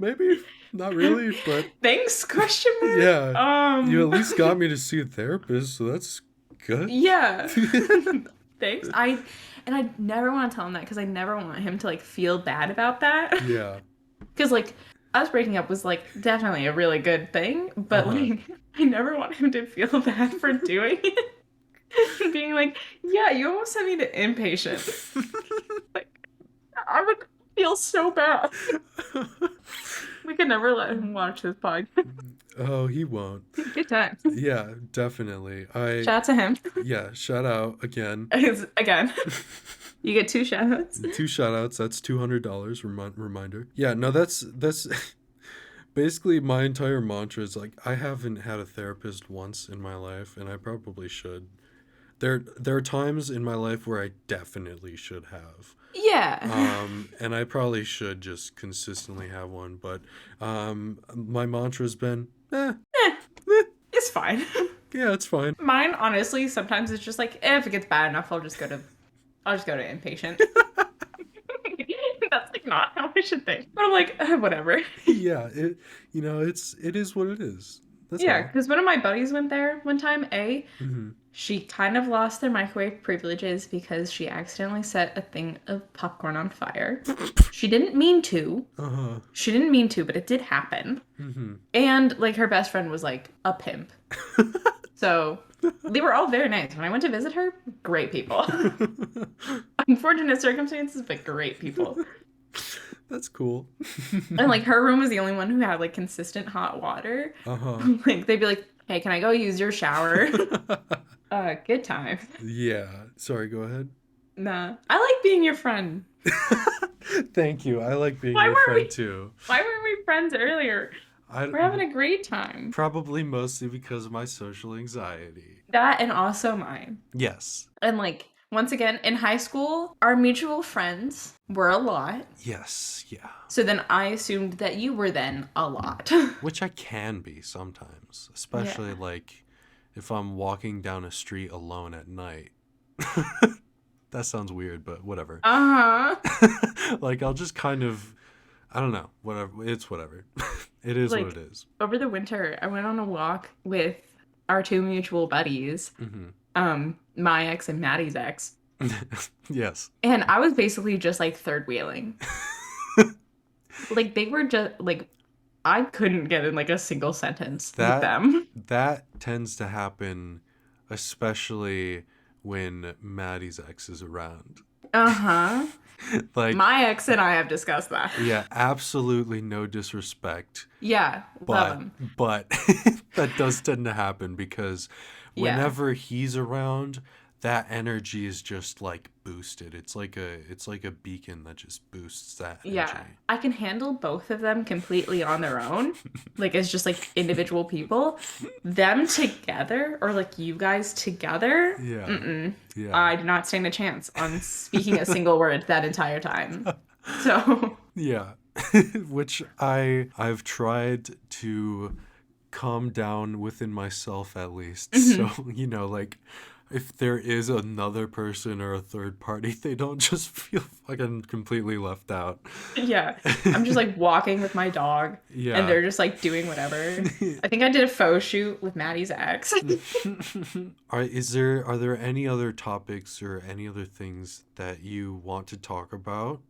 Maybe not really, but Thanks, question mark. yeah, you at least got me to see a therapist, so that's good. Yeah. Thanks. I never want to tell him that because I never want him to like feel bad about that. Yeah. Because like us breaking up was like definitely a really good thing, but Uh-huh. like I never want him to feel bad for doing it. And being like, yeah, you almost sent me to inpatient. Like I would feel so bad. We could never let him watch this podcast. Oh, he won't. Good time. Yeah, definitely. Shout out to him. Yeah, shout out again. Again, you get two shout outs. Two shout outs. That's $200 reminder. Yeah, no, that's basically my entire mantra is like I haven't had a therapist once in my life, and I probably should. There are times in my life where I definitely should have. Yeah. And I probably should just consistently have one, but my mantra's been, Eh, eh, it's fine. yeah, it's fine. Mine, honestly, sometimes it's just like, if it gets bad enough, I'll just go to inpatient. That's like not how I should think. But I'm like, whatever. Yeah, it is what it is. That's Yeah, all. because one of my buddies went there one time. Mm-hmm. She kind of lost their microwave privileges because she accidentally set a thing of popcorn on fire. She didn't mean to. Uh-huh. She didn't mean to, but it did happen. Mm-hmm. And like her best friend was like a pimp. So they were all very nice. When I went to visit her, great people. Unfortunate circumstances, but great people. That's cool. And like her room was the only one who had like consistent hot water. Uh-huh. Like they'd be like, "Hey, can I go use your shower?" Good time. Yeah. Sorry, go ahead. Nah, I like being your friend. Thank you. I like being Why your weren't friend we? too. Why weren't we friends earlier? I We're having a great time. Probably mostly because of my social anxiety. That and also mine. Yes. And like once again, in high school, our mutual friends were a lot. Yes. Yeah. So then I assumed that you were then a lot. Which I can be sometimes, especially Yeah. like if I'm walking down a street alone at night. That sounds weird, but whatever. Uh-huh. Like I'll just kind of, I don't know, whatever. It's whatever. It is Like what it is. over the winter, I went on a walk with our two mutual buddies, my ex and Maddie's ex. Yes. And I was basically just like third wheeling. Like they were just like I couldn't get in like a single sentence with That them. that tends to happen, especially when Maddie's ex is around. Uh-huh. Like, My ex and I have discussed that. yeah, absolutely no disrespect, Yeah, love him. but that does tend to happen because Yeah. whenever he's around, that energy is just like boosted. It's like a beacon that just boosts that energy. Yeah. I can handle both of them completely on their own. Like as just like individual people. Them together or like you guys together. Yeah. Mm-mm. Yeah. I do not stand a chance on speaking a single word that entire time. So Yeah. Which I've tried to calm down within myself at least. So, like if there is another person or a third party, they don't just feel fucking completely left out. yeah, I'm just like walking with my dog, Yeah. and they're just like doing whatever. I think I did a photo shoot with Maddie's ex. Are there any other topics or any other things that you want to talk about?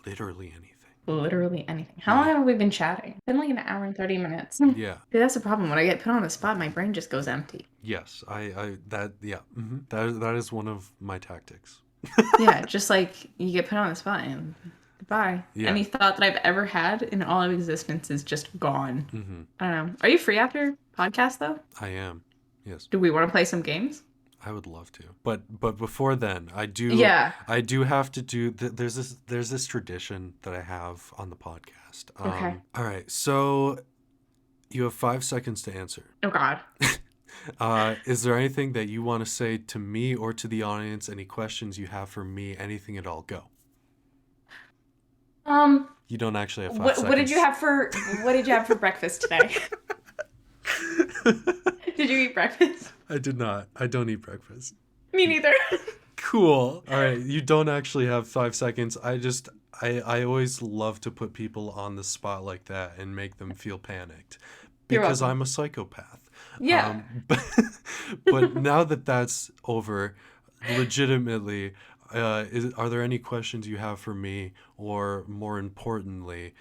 Literally anything. Literally anything. How long have we been chatting? Been like an hour and 30 minutes. Yeah. Dude, that's the problem. When I get put on the spot, my brain just goes empty. Yes. That is one of my tactics. Yeah, just like you get put on the spot and goodbye. Yeah. Any thought that I've ever had in all of existence is just gone. I don't know. Are you free after podcast though? I am. Yes. Do we want to play some games? I would love to, but before then, I do have to do. There's this tradition that I have on the podcast. Okay. All right. So you have 5 seconds to answer. Oh God. Is there anything that you want to say to me or to the audience? Any questions you have for me? Anything at all? Go. You don't actually have 5 seconds. What did you have for breakfast today? Did you eat breakfast? I did not. I don't eat breakfast. Me neither. Cool. All right. You don't actually have 5 seconds. I always love to put people on the spot like that and make them feel panicked because I'm a psychopath. Yeah. But now that that's over, legitimately, are there any questions you have for me, or more importantly,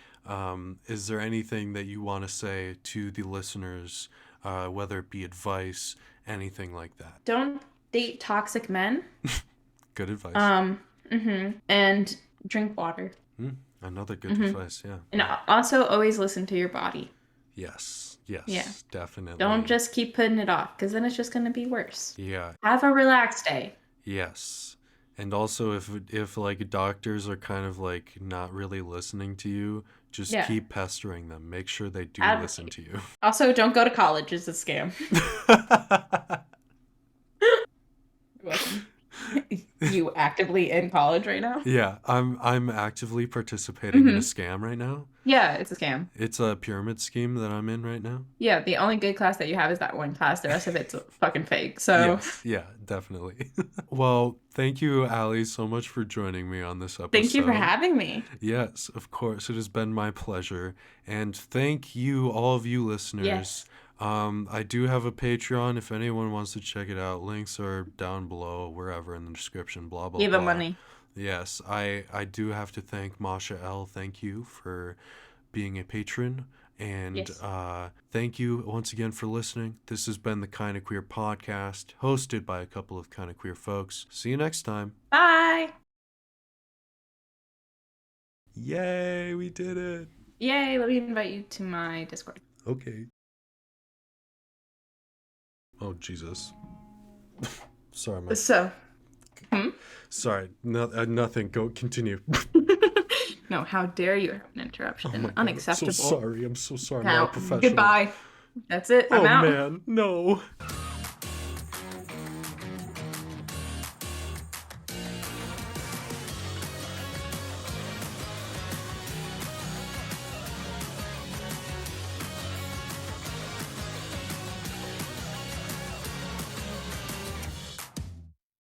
is there anything that you want to say to the listeners, whether it be advice, anything like that? Don't date toxic men. Good advice. And drink water. Another good advice, yeah. And also always listen to your body. Yes. Yeah. Yes, Don't definitely. just keep putting it off because then it's just going to be worse. Yeah. Have a relaxed day. Yes. And also if like doctors are kind of like not really listening to you, just Yeah. keep pestering them. Make sure they do listen Advocate. to you. Also, don't go to college. It's a scam. You're welcome. You actively in college right now? Yeah, I'm actively participating in a Hmm. scam right now. Yeah, it's a scam. It's a pyramid scheme that I'm in right now. Yeah, the only good class that you have is that one class. The rest of it's fucking fake. So Yes, yeah, definitely. Well, thank you, Ali, so much for joining me on this thank you for episode. having me. Yes, of course, it has been my pleasure. And thank you, all of you listeners. Yes. I do have a Patreon if anyone wants to check it out. Links are down below, wherever in the description, blah, blah, Give them blah. money. Yes, I do have to thank Masha L. Thank you for being a patron. And Yes. thank you once again for listening. This has been the Kinda Queer podcast, hosted by a couple of kinda queer folks. See you next time. Bye. Yay, we did it. Yay, let me invite you to my Discord. Okay. Oh, Jesus. Sorry, my. So, hmm? Sorry, nothing. Go continue. No, how dare you have an Oh my interruption? God, I'm so Unacceptable. sorry. I'm so sorry. I'm not a Now, professional. goodbye. That's it. I'm Oh out. man, no.